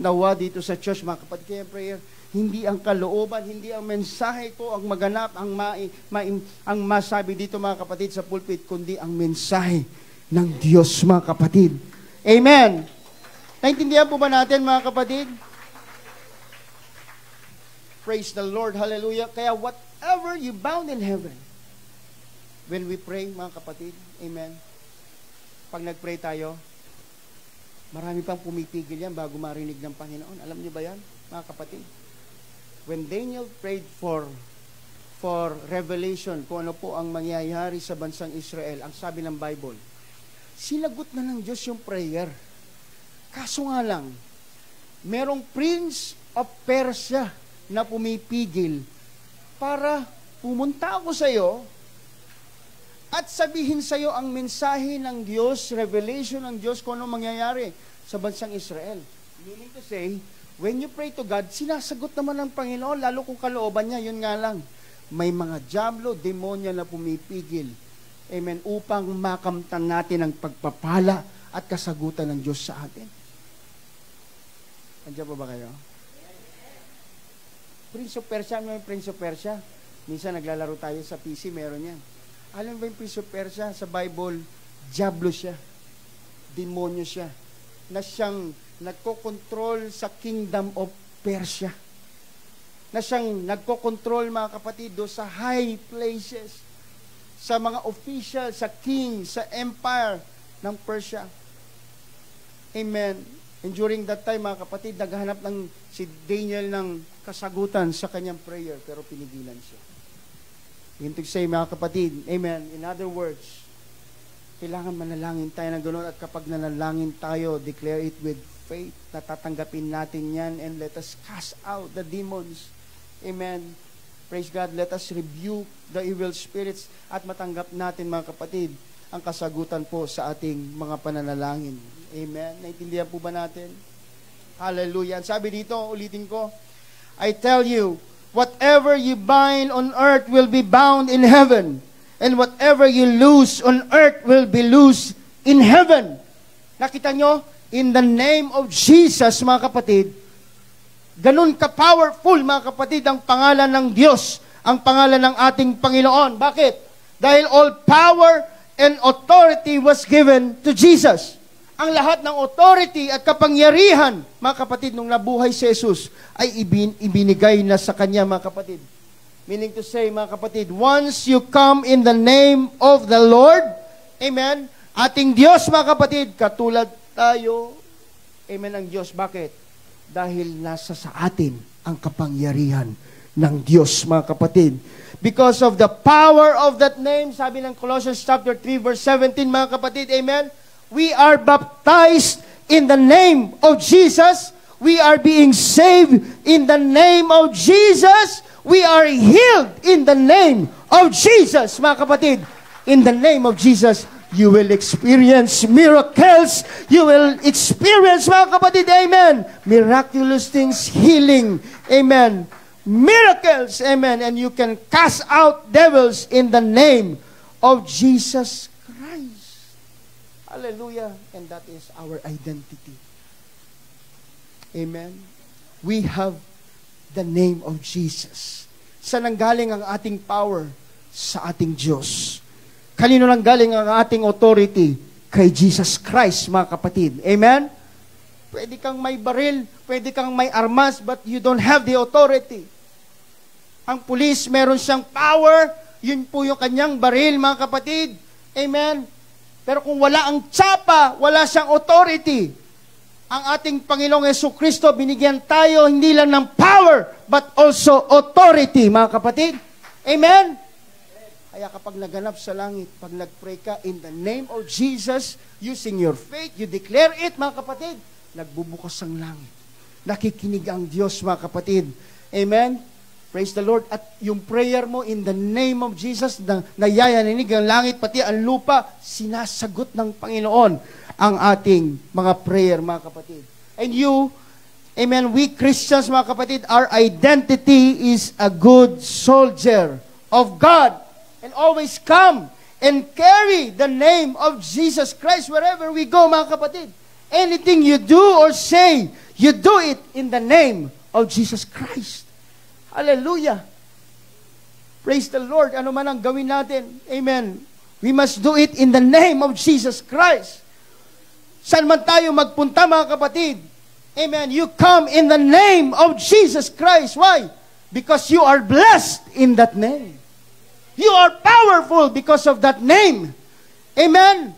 Nawa dito sa church, mga kapatid, kaya prayer, hindi ang kalooban, hindi ang mensahe ko ang maganap, ang masabi dito, mga kapatid, sa pulpit, kundi ang mensahe ng Diyos, mga kapatid. Amen. Naintindihan po ba natin, mga kapatid? Praise the Lord. Hallelujah. Kaya whatever you bound in heaven, when we pray, mga kapatid, amen, pag nag-pray tayo, Marami pang pumipigil yan bago marinig ng Panginoon. Alam niyo ba yan, mga kapatid? When Daniel prayed for revelation, kung ano po ang mangyayari sa bansang Israel, ang sabi ng Bible, sinagot na ng Diyos yung prayer. Kaso nga lang, merong Prince of Persia na pumipigil para pumunta ako sa iyo at sabihin sa iyo ang mensahe ng Diyos, revelation ng Diyos kung ano mangyayari sa bansang Israel. Meaning to say, when you pray to God, sinasagot naman ng Panginoon, lalo kung kalooban niya, yun nga lang. May mga diablo, demonya na pumipigil. Amen. Upang makamtan natin ang pagpapala at kasagutan ng Diyos sa atin. Andiyan pa ba kayo? Prince of Persia, may Prince of Persia. Minsan naglalaro tayo sa PC, meron yan. Alam ba yung Prince of Persia? Sa Bible, diablo siya. Demonyo siya. Na siyang nagkokontrol sa kingdom of Persia. Na siyang nagkokontrol, mga kapatid, sa high places, sa mga official, sa king, sa empire ng Persia. Amen. And during that time, mga kapatid, naghahanap ng si Daniel ng kasagutan sa kanyang prayer, pero pinigilan siya. Yun to say, mga kapatid, amen. In other words, kailangan manalangin tayo ng ganoon, at kapag nanalangin tayo, declare it with faith, natatanggapin natin yan, and let us cast out the demons. Amen. Praise God. Let us rebuke the evil spirits at matanggap natin, mga kapatid, ang kasagutan po sa ating mga pananalangin. Amen. Naintindihan po ba natin? Hallelujah. Sabi dito, ulitin ko, I tell you, whatever you bind on earth will be bound in heaven, and whatever you loose on earth will be loosed in heaven. Nakita nyo? In the name of Jesus, mga kapatid, ganun ka-powerful, mga kapatid, ang pangalan ng Diyos, ang pangalan ng ating Panginoon. Bakit? Dahil all power and authority was given to Jesus. Ang lahat ng authority at kapangyarihan, mga kapatid, nung nabuhay si Jesus, ay ibinigay na sa Kanya, mga kapatid. Meaning to say, mga kapatid, once you come in the name of the Lord, amen, ating Diyos, mga kapatid, katulad tayo, amen, ang Diyos. Bakit? Dahil nasa sa atin ang kapangyarihan ng Diyos, mga kapatid. Because of the power of that name, sabi ng Colossians chapter 3, verse 17, mga kapatid, amen, we are baptized in the name of Jesus. We are being saved in the name of Jesus. We are healed in the name of Jesus. Mga kapatid, in the name of Jesus, you will experience miracles. You will experience, mga kapatid, amen, miraculous things, healing, amen, miracles, amen, and you can cast out devils in the name of Jesus Christ. Hallelujah. And that is our identity. Amen. We have the name of Jesus. Saan nanggaling ang ating power? Sa ating Diyos. Kanino nanggaling ang ating authority? Kay Jesus Christ, mga kapatid. Amen? Pwede kang may baril, pwede kang may armas, but you don't have the authority. Ang pulis, meron siyang power, yun po yung kanyang baril, mga kapatid. Amen? Pero kung wala ang tsapa, wala siyang authority. Ang ating Panginoong Jesucristo, binigyan tayo hindi lang ng power, but also authority, mga kapatid. Amen? Kaya kapag naganap sa langit, pag nag-pray ka in the name of Jesus, using your faith, you declare it, mga kapatid, nagbubukas ang langit. Nakikinig ang Diyos, mga kapatid. Amen? Praise the Lord. At yung prayer mo in the name of Jesus, nayayaninig ang langit, pati ang lupa, sinasagot ng Panginoon ang ating mga prayer, mga kapatid. And you, amen, we Christians, mga kapatid, our identity is a good soldier of God. And always come and carry the name of Jesus Christ wherever we go, mga kapatid. Anything you do or say, you do it in the name of Jesus Christ. Hallelujah. Praise the Lord. Ano man ang gawin natin. Amen. We must do it in the name of Jesus Christ. Saan man tayo magpunta, mga kapatid. Amen. You come in the name of Jesus Christ. Why? Because you are blessed in that name. You are powerful because of that name. Amen.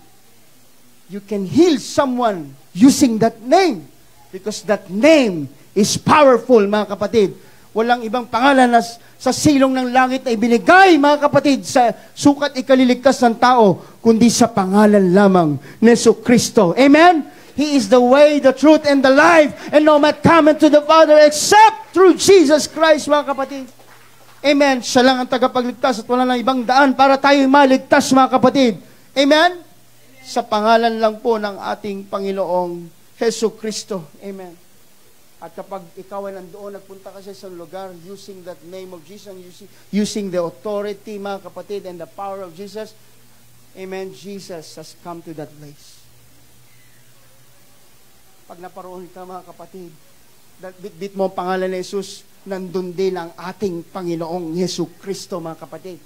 You can heal someone using that name. Because that name is powerful, mga kapatid. Walang ibang pangalan na sa silong ng langit na ibinigay, mga kapatid, sa sukat ikaliligtas ng tao, kundi sa pangalan lamang ni Jesucristo. Amen? He is the way, the truth, and the life, and no man cometh to the Father except through Jesus Christ, mga kapatid. Amen? Siya lang ang tagapagligtas at wala nang ibang daan para tayo maligtas, mga kapatid. Amen? Sa pangalan lang po ng ating Panginoong Jesucristo. Amen. At kapag ikaw ay nandoon, nagpunta ka sa isang lugar, using that name of Jesus, using the authority, mga kapatid, and the power of Jesus, amen, Jesus has come to that place. Pag naparoon ka, mga kapatid, bit mo ang pangalan ni Jesus, nandun din ang ating Panginoong Jesucristo, mga kapatid.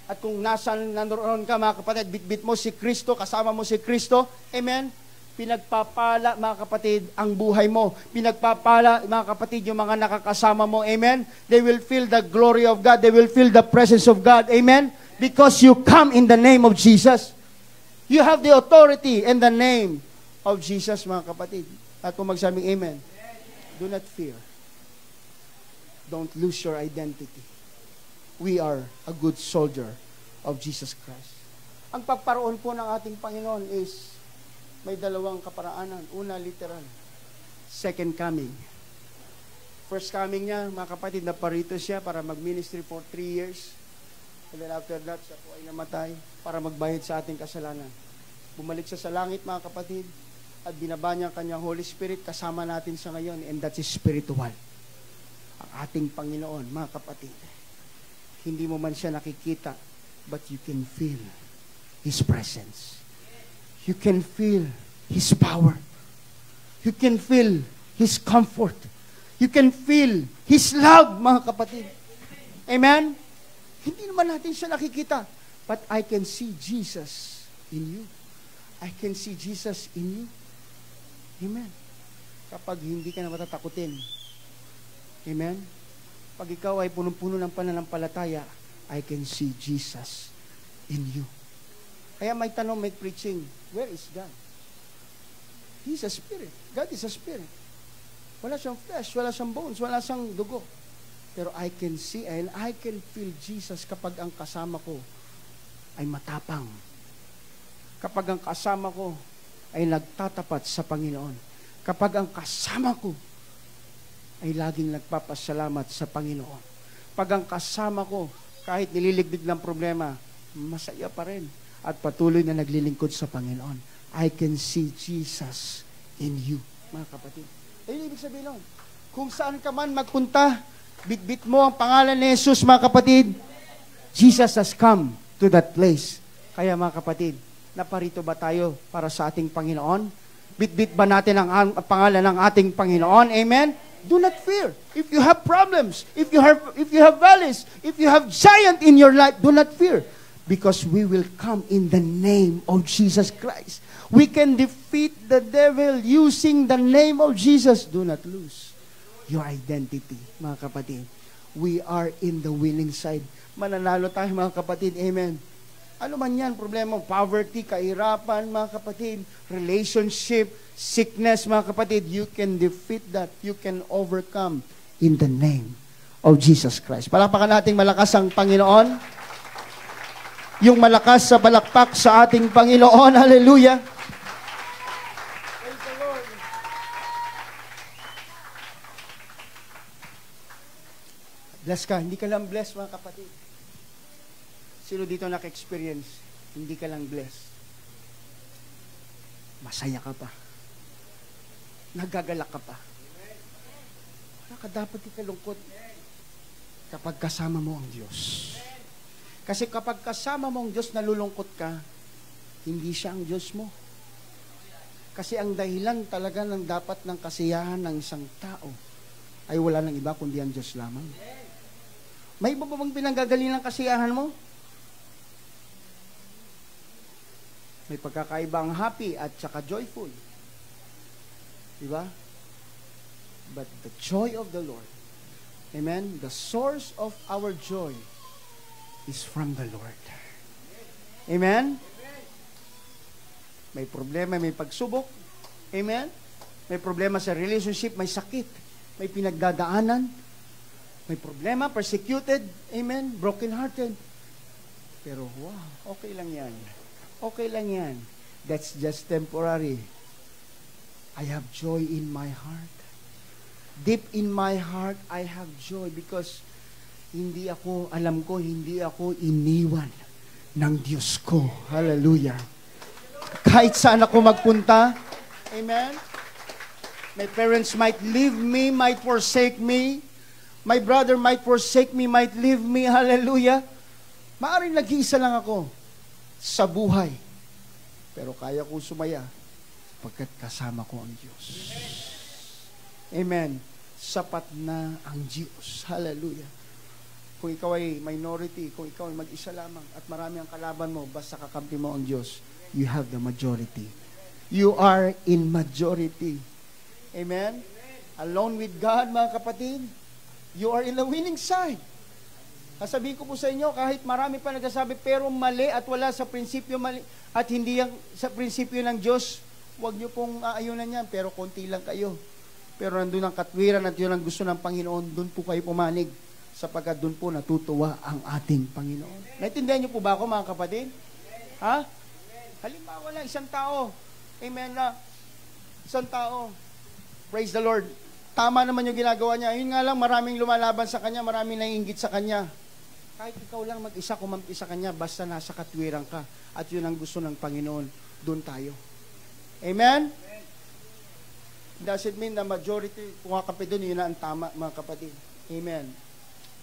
At kung nandoon ka, mga kapatid, bit mo si Kristo, kasama mo si Kristo, amen, pinagpapala, mga kapatid, ang buhay mo. Pinagpapala, mga kapatid, yung mga nakakasama mo. Amen? They will feel the glory of God. They will feel the presence of God. Amen? Because you come in the name of Jesus. You have the authority in the name of Jesus, mga kapatid. At kung magsabing amen, do not fear. Don't lose your identity. We are a good soldier of Jesus Christ. Ang pagparoon po ng ating Panginoon is may dalawang kaparaanan. Una, literal. Second coming. First coming niya, mga kapatid, naparito siya para mag-ministry for 3 years. And then after that, siya po ay namatay para magbayad sa ating kasalanan. Bumalik siya sa langit, mga kapatid, at binaba niya ang kanyang Holy Spirit. Kasama natin siya ngayon, and that is spiritual. Ang ating Panginoon, mga kapatid. Hindi mo man siya nakikita, but you can feel His presence. You can feel His power. You can feel His comfort. You can feel His love, mga kapatid. Amen? Hindi naman natin siya nakikita. But I can see Jesus in you. I can see Jesus in you. Amen? Kapag hindi ka na matatakutin. Amen? Pag ikaw ay punong-puno ng pananampalataya, I can see Jesus in you. Kaya may tanong, may preaching, where is God? He's a spirit. God is a spirit. Wala siyang flesh, wala siyang bones, wala siyang dugo. Pero I can see and I can feel Jesus kapag ang kasama ko ay matapang. Kapag ang kasama ko ay nagtatapat sa Panginoon. Kapag ang kasama ko ay laging nagpapasalamat sa Panginoon. Pag ang kasama ko, kahit nililigdig ng problema, masaya pa rin. At patuloy na naglilingkod sa Panginoon. I can see Jesus in you, mga kapatid. Ayun ibig sabihin nun. Kung saan ka man magpunta, bitbit mo ang pangalan ni Jesus, mga kapatid. Jesus has come to that place. Kaya mga kapatid, naparito ba tayo para sa ating Panginoon? Bitbit ba natin ang pangalan ng ating Panginoon? Amen? Do not fear. If you have problems, if you have valleys, if you have giant in your life, do not fear. Because we will come in the name of Jesus Christ. We can defeat the devil using the name of Jesus. Do not lose your identity, mga kapatid. We are in the winning side. Mananalo tayo, mga kapatid. Amen. Ano man yan, problema, poverty, kahirapan, mga kapatid, relationship, sickness, mga kapatid, you can defeat that. You can overcome in the name of Jesus Christ. Palakpakan nating malakas ang Panginoon. Yung malakas sa palakpak sa ating Panginoon. Hallelujah. Praise the Lord. Bless ka. Hindi ka lang bless, mga kapatid. Sino dito naka-experience? Hindi ka lang bless. Masaya ka pa. Nagagalak ka pa. Wala ka dapat ikalungkot kapag kasama mo ang Diyos. Kasi kapag kasama mo ang Diyos, nalulungkot ka, hindi siya ang Diyos mo. Kasi ang dahilan talaga ng dapat ng kasiyahan ng isang tao ay wala nang iba kundi ang Diyos lamang. May iba ba bang pinanggagalingan ng kasiyahan mo? May pagkakaiba ang happy at saka joyful. Diba? But the joy of the Lord, amen, the source of our joy is from the Lord. Amen? May problema, may pagsubok, Amen? May problema sa relationship, may sakit, may pinagdadaanan, may problema, persecuted, amen, broken-hearted. Pero wow, okay lang yan. Okay lang yan. That's just temporary. I have joy in my heart. Deep in my heart, I have joy because alam ko, hindi ako iniwan ng Diyos ko. Hallelujah. Kahit saan ako magpunta, amen, my parents might leave me, might forsake me, my brother might forsake me, might leave me, hallelujah. Maaring nag-iisa lang ako sa buhay. Pero kaya ko sumaya sapagkat kasama ko ang Diyos. Amen. Sapat na ang Diyos. Hallelujah. Kung ikaw ay minority, kung ikaw ay mag-isa lamang at marami ang kalaban mo, basta kakampi mo ang Diyos, you have the majority. You are in majority. Amen? Alone with God, mga kapatid, you are in the winning side. Sasabihin ko po sa inyo, kahit marami pa nagsasabi, pero mali at wala sa prinsipyo mali, at hindi yan sa prinsipyo ng Diyos, huwag nyo pong aayunan yan, pero konti lang kayo. Pero nandun ang katwiran at yun ang gusto ng Panginoon, doon po kayo pumanig, sapagkat doon po natutuwa ang ating Panginoon. Naintindihan nyo po ba ako, mga kapatid? Ha? Halimbawa lang, isang tao, amen na, isang tao, praise the Lord, tama naman yung ginagawa niya. Yun nga lang, maraming lumalaban sa kanya, maraming naiinggit sa kanya. Kahit ikaw lang mag-isa, kumampi sa kanya, basta nasa katwiran ka. At yun ang gusto ng Panginoon, doon tayo. Amen? Does it mean na majority, kung kakampi doon, yun na ang tama, mga kapatid. Amen.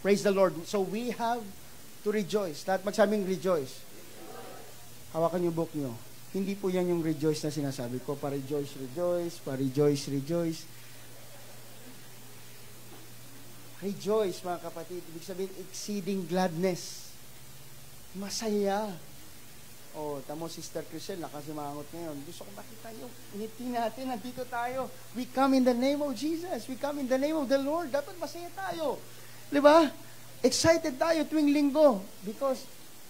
Praise the Lord. So we have to rejoice. Lahat magsabing rejoice. Hawakan yung book nyo. Hindi po yan yung rejoice na sinasabi ko. Pa-rejoice, rejoice. Pa-rejoice, rejoice. Rejoice, mga kapatid. Ibig sabihin, exceeding gladness. Masaya. Oh, tamo Sister Crisel, nakasimangot ngayon. Gusto ko makita yung ngiti natin. Nandito tayo. We come in the name of Jesus. We come in the name of the Lord. Dapat masaya tayo. Diba? Excited tayo tuwing linggo. Because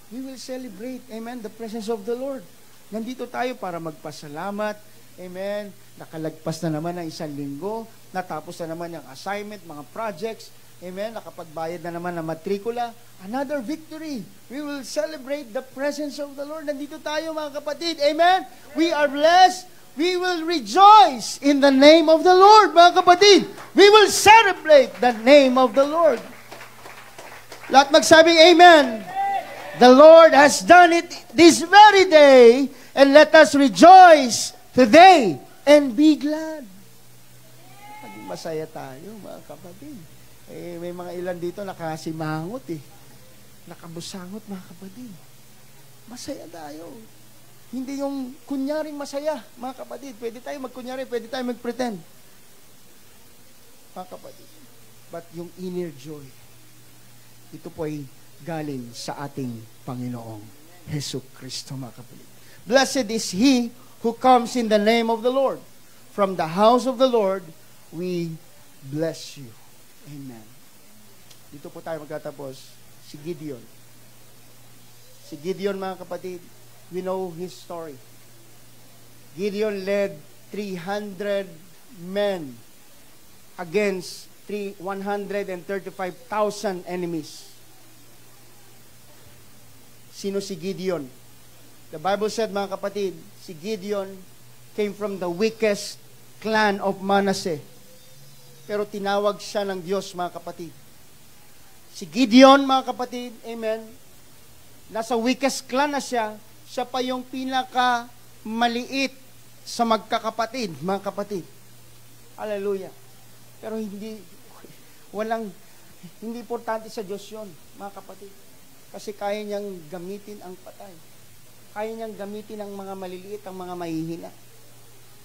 we will celebrate, amen, the presence of the Lord. Nandito tayo para magpasalamat. Amen. Nakalagpas na naman ang isang linggo. Natapos na naman yung assignment, mga projects. Amen. Nakapagbayad na naman ng matrikula. Another victory. We will celebrate the presence of the Lord. Nandito tayo, mga kapatid. Amen. We are blessed. We will rejoice in the name of the Lord, mga kapatid. We will celebrate the name of the Lord. Lahat magsabing amen. The Lord has done it this very day, and let us rejoice today and be glad. Maging masaya tayo, mga kapatid. May mga ilan dito nakasimangot nakabusangot, mga kapatid. Masaya tayo. Hindi yung kunyaring masaya, mga kapatid. Pwede tayo magkunyari, pwede tayo mag-pretend. Mga kapatid. But yung inner joy, ito po ay galing sa ating Panginoong Hesus Kristo, mga kapatid. Blessed is He who comes in the name of the Lord. From the house of the Lord, we bless you. Amen. Dito po tayo magtatapos. Si Gideon. Si Gideon, mga kapatid, we know his story. Gideon led 300 men against 135,000 enemies. Sino si Gideon? The Bible said, mga kapatid, si Gideon came from the weakest clan of Manasseh. Pero tinawag siya ng Diyos, mga kapatid. Si Gideon, mga kapatid, amen, nasa weakest clan na siya pa yung pinaka maliit sa magkakapatid, mga kapatid. Hallelujah. Pero hindi importante sa Diyos yun, mga kapatid. Kasi kaya niyang gamitin ang patay. Kaya niyang gamitin ang mga maliliit, ang mga mahihina.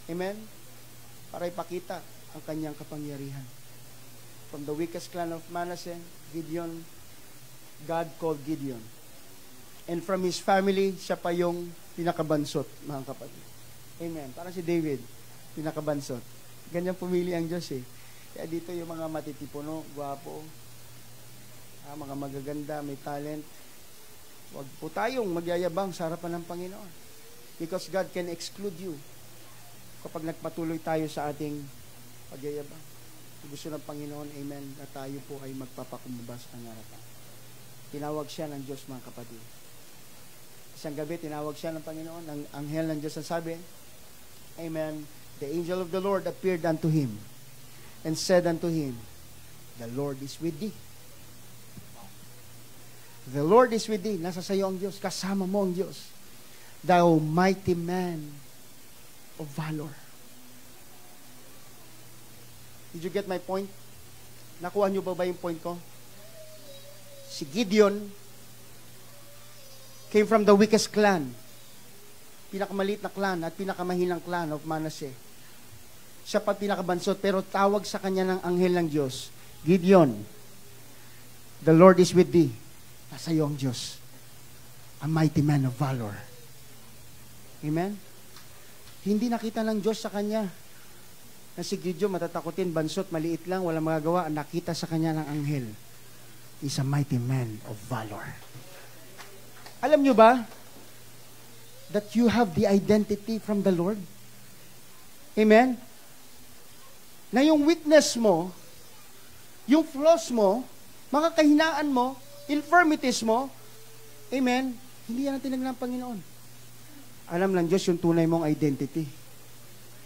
Amen? Para ipakita ang kanyang kapangyarihan. From the weakest clan of Manasseh, Gideon, God called Gideon. And from his family, siya pa yung pinakabansot, mga kapatid. Amen. Parang si David, pinakabansot. Ganyan pumili ang Diyos Kaya dito yung mga matitipuno, gwapo, mga magaganda, may talent. Huwag po tayong magyayabang sa harapan ng Panginoon. Because God can exclude you kapag nagpatuloy tayo sa ating pagyayabang. Gusto ng Panginoon, amen, na tayo po ay magpapakumbabas ang harapan. Tinawag siya ng Diyos, mga kapatid. Isang gabi, tinawag siya ng Panginoon, ng anghel ng Diyos, ang sabi, amen, the angel of the Lord appeared unto him and said unto him, the Lord is with thee. The Lord is with thee. Nasa sayo ang Diyos. Kasama mo ang Diyos. Thou mighty man of valor. Did you get my point? Nakuha niyo ba yung point ko? Si Gideon came from the weakest clan. Pinakamaliit na clan at pinakamahinang clan of Manasseh. Siya pa pinakabansot, pero tawag sa kanya ng anghel ng Diyos, Gideon, the Lord is with thee. Nasa iyo ang Diyos. A mighty man of valor. Amen? Hindi nakita ng Diyos sa kanya na si Gideon matatakutin, bansot, maliit lang, walang magagawa. Nakita sa kanya ng anghel. He's a mighty man of valor. Alam nyo ba that you have the identity from the Lord? Amen? Na yung weakness mo, yung flaws mo, mga kahinaan mo, infirmities mo, amen, hindi yan ang tinignan ng Panginoon. Alam ng Diyos yung tunay mong identity.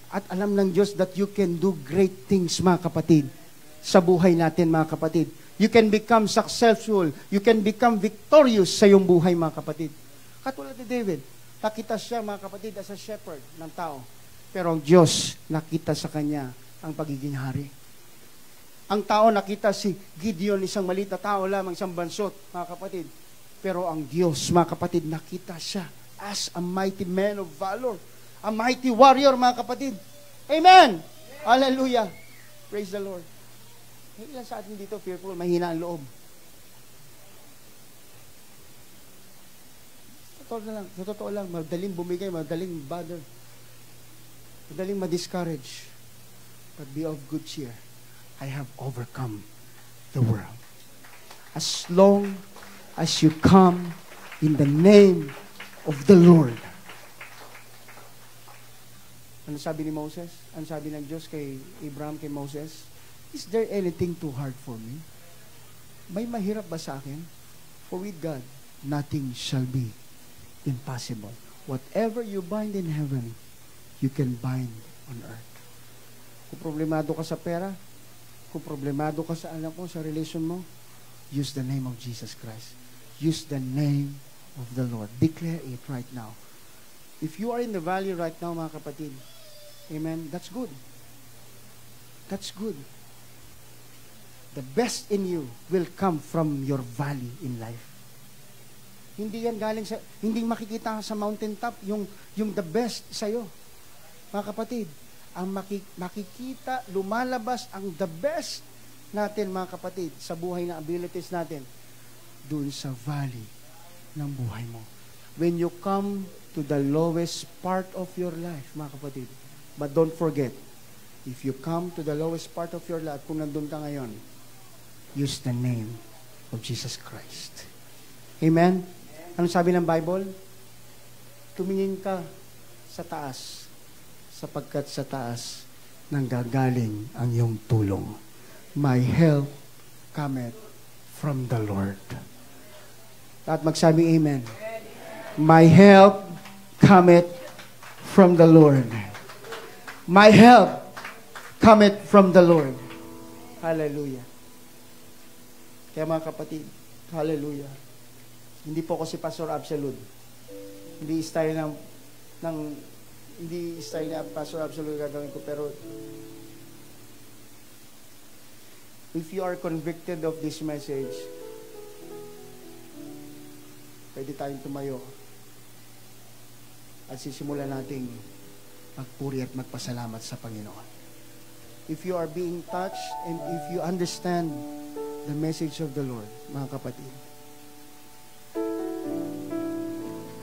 At alam ng Diyos that you can do great things, mga kapatid, sa buhay natin, mga kapatid. You can become successful. You can become victorious sa iyong buhay, mga kapatid. Katulad ni David, nakita siya, mga kapatid, as a shepherd ng tao. Pero ang Diyos, nakita sa kanya ang pagiging hari. Ang tao, nakita si Gideon, isang maliit na tao lamang, isang bansot, mga kapatid. Pero ang Diyos, mga kapatid, nakita siya as a mighty man of valor. A mighty warrior, mga kapatid. Amen! Hallelujah! Praise the Lord. Ilan sa atin dito, fearful, mahina ang loob. Sa totoo lang, madaling bumigay, madaling bother, madaling ma-discourage. But be of good cheer. I have overcome the world. As long as you come in the name of the Lord. Ano sabi ni Moses? Ano sabi ng Diyos kay Abraham, kay Moses? Is there anything too hard for me? May mahirap ba sa akin? For with God, nothing shall be impossible. Whatever you bind in heaven, you can bind on earth. Kung problemado ka sa pera, kung problemado ka sa anak mo, sa relation mo, use the name of Jesus Christ. Use the name of the Lord. Declare it right now. If you are in the valley right now, mga kapatid, amen, that's good. That's good. The best in you will come from your valley in life. Hindi yan galing sa, hindi makikita sa mountaintop, yung the best sa'yo. Mga kapatid, ang makikita, lumalabas ang the best natin, mga kapatid, sa buhay na abilities natin, dun sa valley ng buhay mo. When you come to the lowest part of your life, mga kapatid, but don't forget, if you come to the lowest part of your life, kung nandun ka ngayon, use the name of Jesus Christ. Amen? Anong sabi ng Bible? Tumingin ka sa taas, sapagkat sa taas nanggagaling ang iyong tulong. My help cometh from the Lord. At magsabi amen. My help cometh from the Lord. My help cometh from the Lord. Hallelujah. Kaya mga kapatid, hallelujah. Hindi po ako si Pastor Absolute. Hindi style hindi style na Pastor Absolute gagawin ko, pero if you are convicted of this message, pwede tayong tumayo at sisimulan nating magpuri at magpasalamat sa Panginoon. If you are being touched and if you understand the message of the Lord, mga kapatid,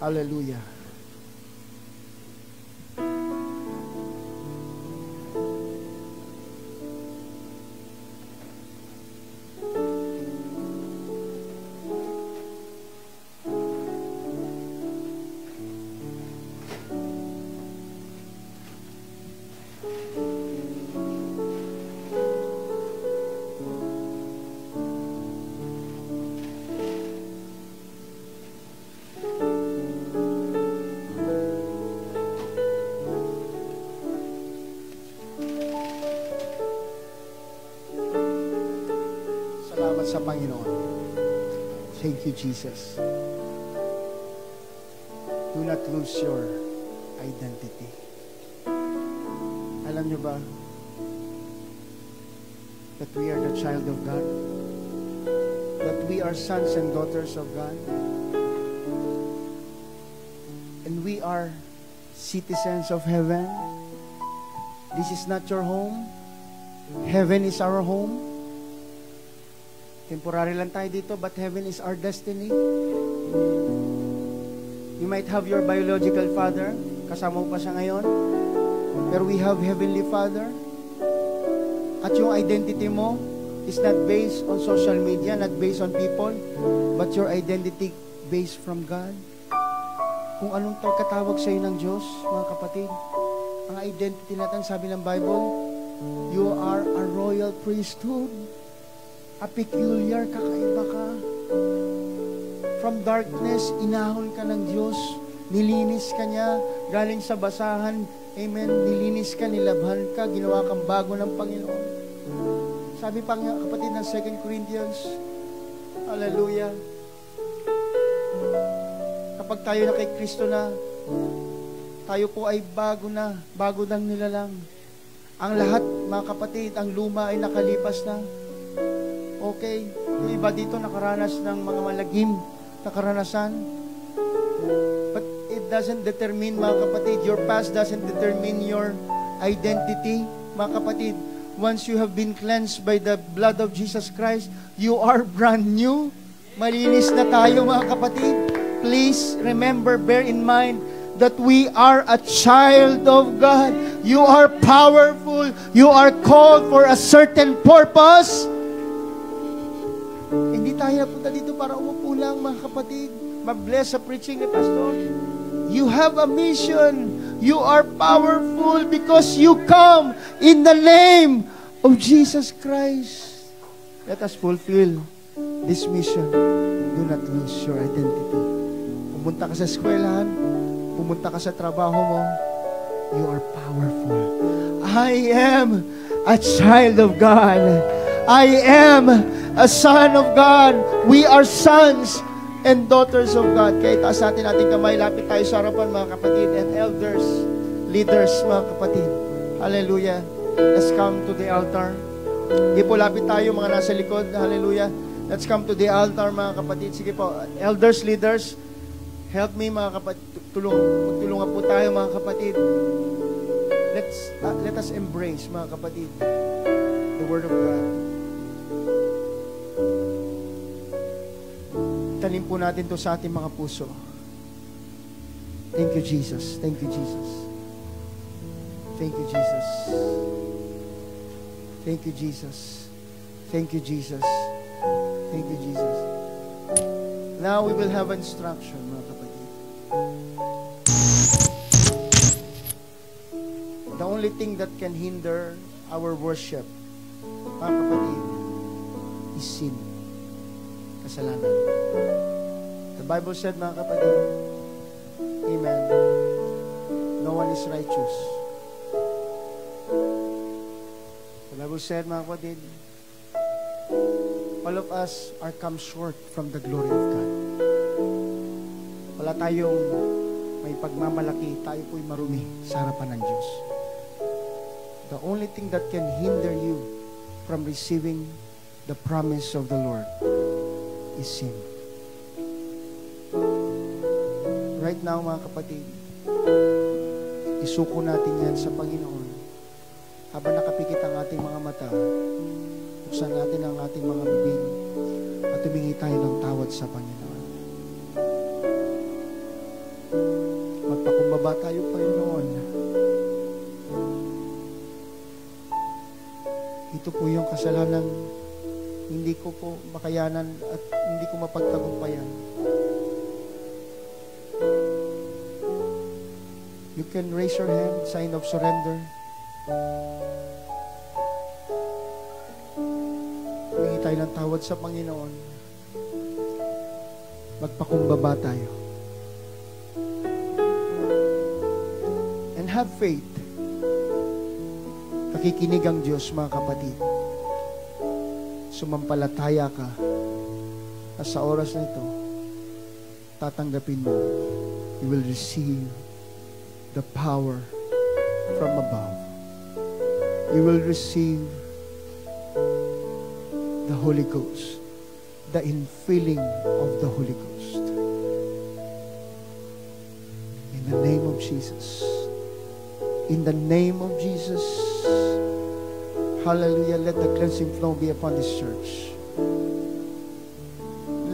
hallelujah. Salamat sa Panginoon. Thank you, Jesus. Do not lose your identity. Alam niyo ba that we are the child of God? That we are sons and daughters of God? And we are citizens of heaven? This is not your home. Heaven is our home. Temporary lang tayo dito, but heaven is our destiny. You might have your biological father, kasama mo pa siya ngayon, pero we have Heavenly Father. At yung identity mo is not based on social media, not based on people, but your identity based from God. Kung anong katawag sa iyo ng Diyos, mga kapatid, ang identity natin, sabi ng Bible, you are a royal priesthood. A peculiar, kakaiba ka. From darkness, inahon ka ng Diyos. Nilinis ka niya. Galing sa basahan, amen, nilinis ka, nilabhan ka, ginawa kang bago ng Panginoon. Sabi pa nga, kapatid, ng 2 Corinthians, hallelujah, kapag tayo na kay Kristo na, tayo po ay bago na, bago ng nilalang. Ang lahat, mga kapatid, ang luma ay nakalipas na. Okay, yung iba dito nakaranas ng mga malagim na karanasan. But it doesn't determine, mga kapatid, your past doesn't determine your identity. Mga kapatid, once you have been cleansed by the blood of Jesus Christ, you are brand new. Malinis na tayo, mga kapatid. Please remember, bear in mind, that we are a child of God. You are powerful. You are called for a certain purpose. Hindi tayo napunta dito para umupo lang, mga kapatid. Mag-bless sa preaching ni Pastor. You have a mission. You are powerful because you come in the name of Jesus Christ. Let us fulfill this mission. Do not lose your identity. Pumunta ka sa eskwelahan, pumunta ka sa trabaho mo, you are powerful. I am a child of God. I am a son of God. We are sons and daughters of God. Kaya itaas natin ating kamay, lapit tayo sa harapan, mga kapatid, and elders, leaders, mga kapatid. Hallelujah. Let's come to the altar. Hindi po, lapit tayo, mga nasa likod. Hallelujah. Let's come to the altar, mga kapatid. Sige po, elders, leaders, help me, mga kapatid. Magtulungan po tayo, mga kapatid. Let us embrace, mga kapatid, the Word of God. Tanim po natin to sa ating mga puso. Thank you, Jesus. Thank you, Jesus. Thank you, Jesus. Thank you, Jesus. Thank you, Jesus. Thank you, Jesus. Now we will have instruction, mga kapatid. The only thing that can hinder our worship, mga kapatid, is sin. Kasalanan. The Bible said, mga kapatid, amen, no one is righteous. The Bible said, mga kapatid, all of us are come short from the glory of God. Wala tayong may pagmamalaki, tayo po'y marumi sa harapan ng Diyos. The only thing that can hinder you from receiving the promise of the Lord is sin. Right now, mga kapatid, isuko natin yan sa Panginoon. Habang nakapikit ang ating mga mata, buksan natin ang ating mga bibig at humingi tayo ng tawad sa Panginoon. Magpakumbaba tayo, Panginoon. Ito po yung kasalanan hindi ko po makayanan at hindi ko mapagtagumpayan. You can raise your hand, sign of surrender. Humingi tayo ng tawad sa Panginoon. Magpakumbaba tayo. And have faith. Nakikinig ang Diyos, mga kapatid. sumampalataya ka, at sa oras na ito, tatanggapin mo, you will receive the power from above. You will receive the Holy Ghost, the infilling of the Holy Ghost. In the name of Jesus. In the name of Jesus. Hallelujah. Let the cleansing flow be upon this church.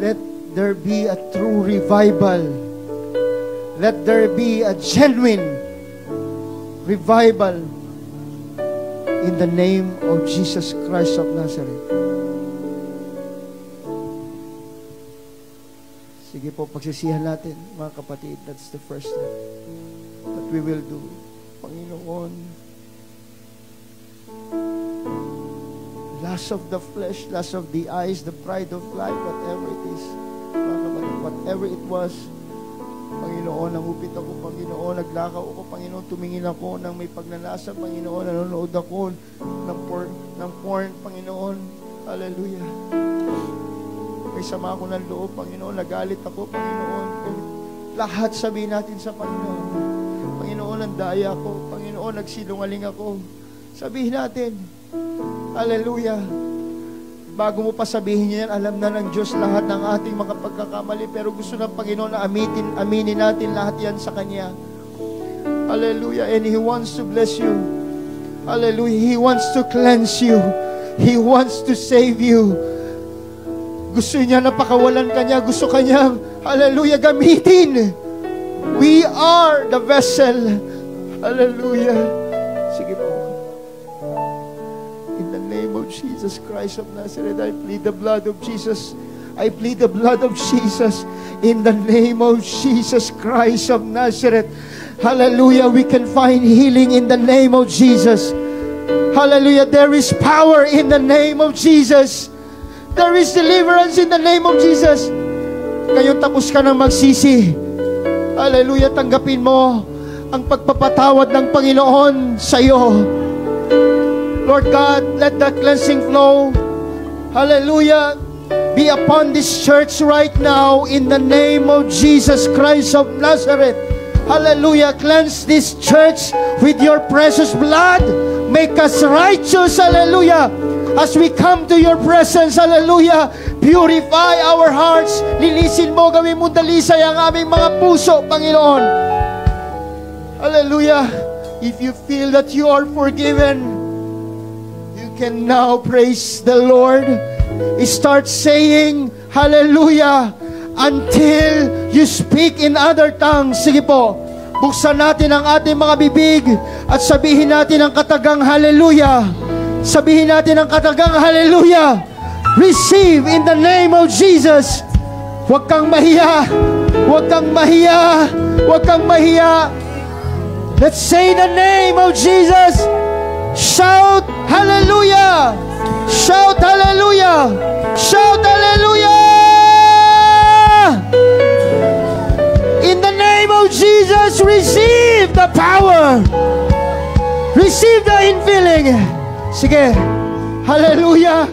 Let there be a true revival. Let there be a genuine revival in the name of Jesus Christ of Nazareth. Sige po, pagsisihan natin, mga kapatid. That's the first step that we will do. Panginoon, lust of the flesh, lust of the eyes, the pride of life, whatever it is, mga kapatid, whatever it was, Panginoon, nangupit ako, Panginoon, naglakaw ako, Panginoon, tumingin ako ng may pagnanasa, Panginoon, nanonood ako ng porn, Panginoon, hallelujah. May sama ako ng loob, Panginoon, nagalit ako, Panginoon. Lahat sabihin natin sa Panginoon. Panginoon, nandaya ako, Panginoon, nagsinungaling ako. Sabihin natin, hallelujah. Bago mo pa sabihin yan, alam na ng Diyos lahat ng ating mga pagkakamali, pero gusto ng Panginoon na aminin natin lahat yan sa Kanya. Hallelujah. And He wants to bless you. Hallelujah. He wants to cleanse you. He wants to save you. Gusto niya na pakawalan ka niya. Gusto kanyang, hallelujah, gamitin. We are the vessel. Hallelujah. Sige po. In the name of Jesus Christ of Nazareth, I plead the blood of Jesus. I plead the blood of Jesus. In the name of Jesus Christ of Nazareth. Hallelujah. We can find healing in the name of Jesus. Hallelujah. There is power in the name of Jesus. There is deliverance in the name of Jesus. Ngayon tapos ka nang magsisi. Hallelujah. Tanggapin mo ang pagpapatawad ng Panginoon sa iyo. Lord God, let the cleansing flow, hallelujah, be upon this church right now in the name of Jesus Christ of Nazareth. Hallelujah. Cleanse this church with your precious blood. Make us righteous. Hallelujah. As we come to your presence, hallelujah, purify our hearts. Linisin mo, gawin mo dalisay ang aming mga puso, Panginoon. Hallelujah. If you feel that you are forgiven, you can now praise the Lord. Start saying, hallelujah, until you speak in other tongues. Sige po, buksan natin ang ating mga bibig at sabihin natin ang katagang hallelujah. Sabihin natin ang katagang hallelujah. Receive in the name of Jesus. Huwag kang mahiya. Huwag kang mahiya. Huwag kang mahiya. Let's say the name of Jesus. Shout hallelujah. Shout hallelujah. Shout hallelujah. In the name of Jesus, receive the power. Receive the infilling. Sige. Hallelujah.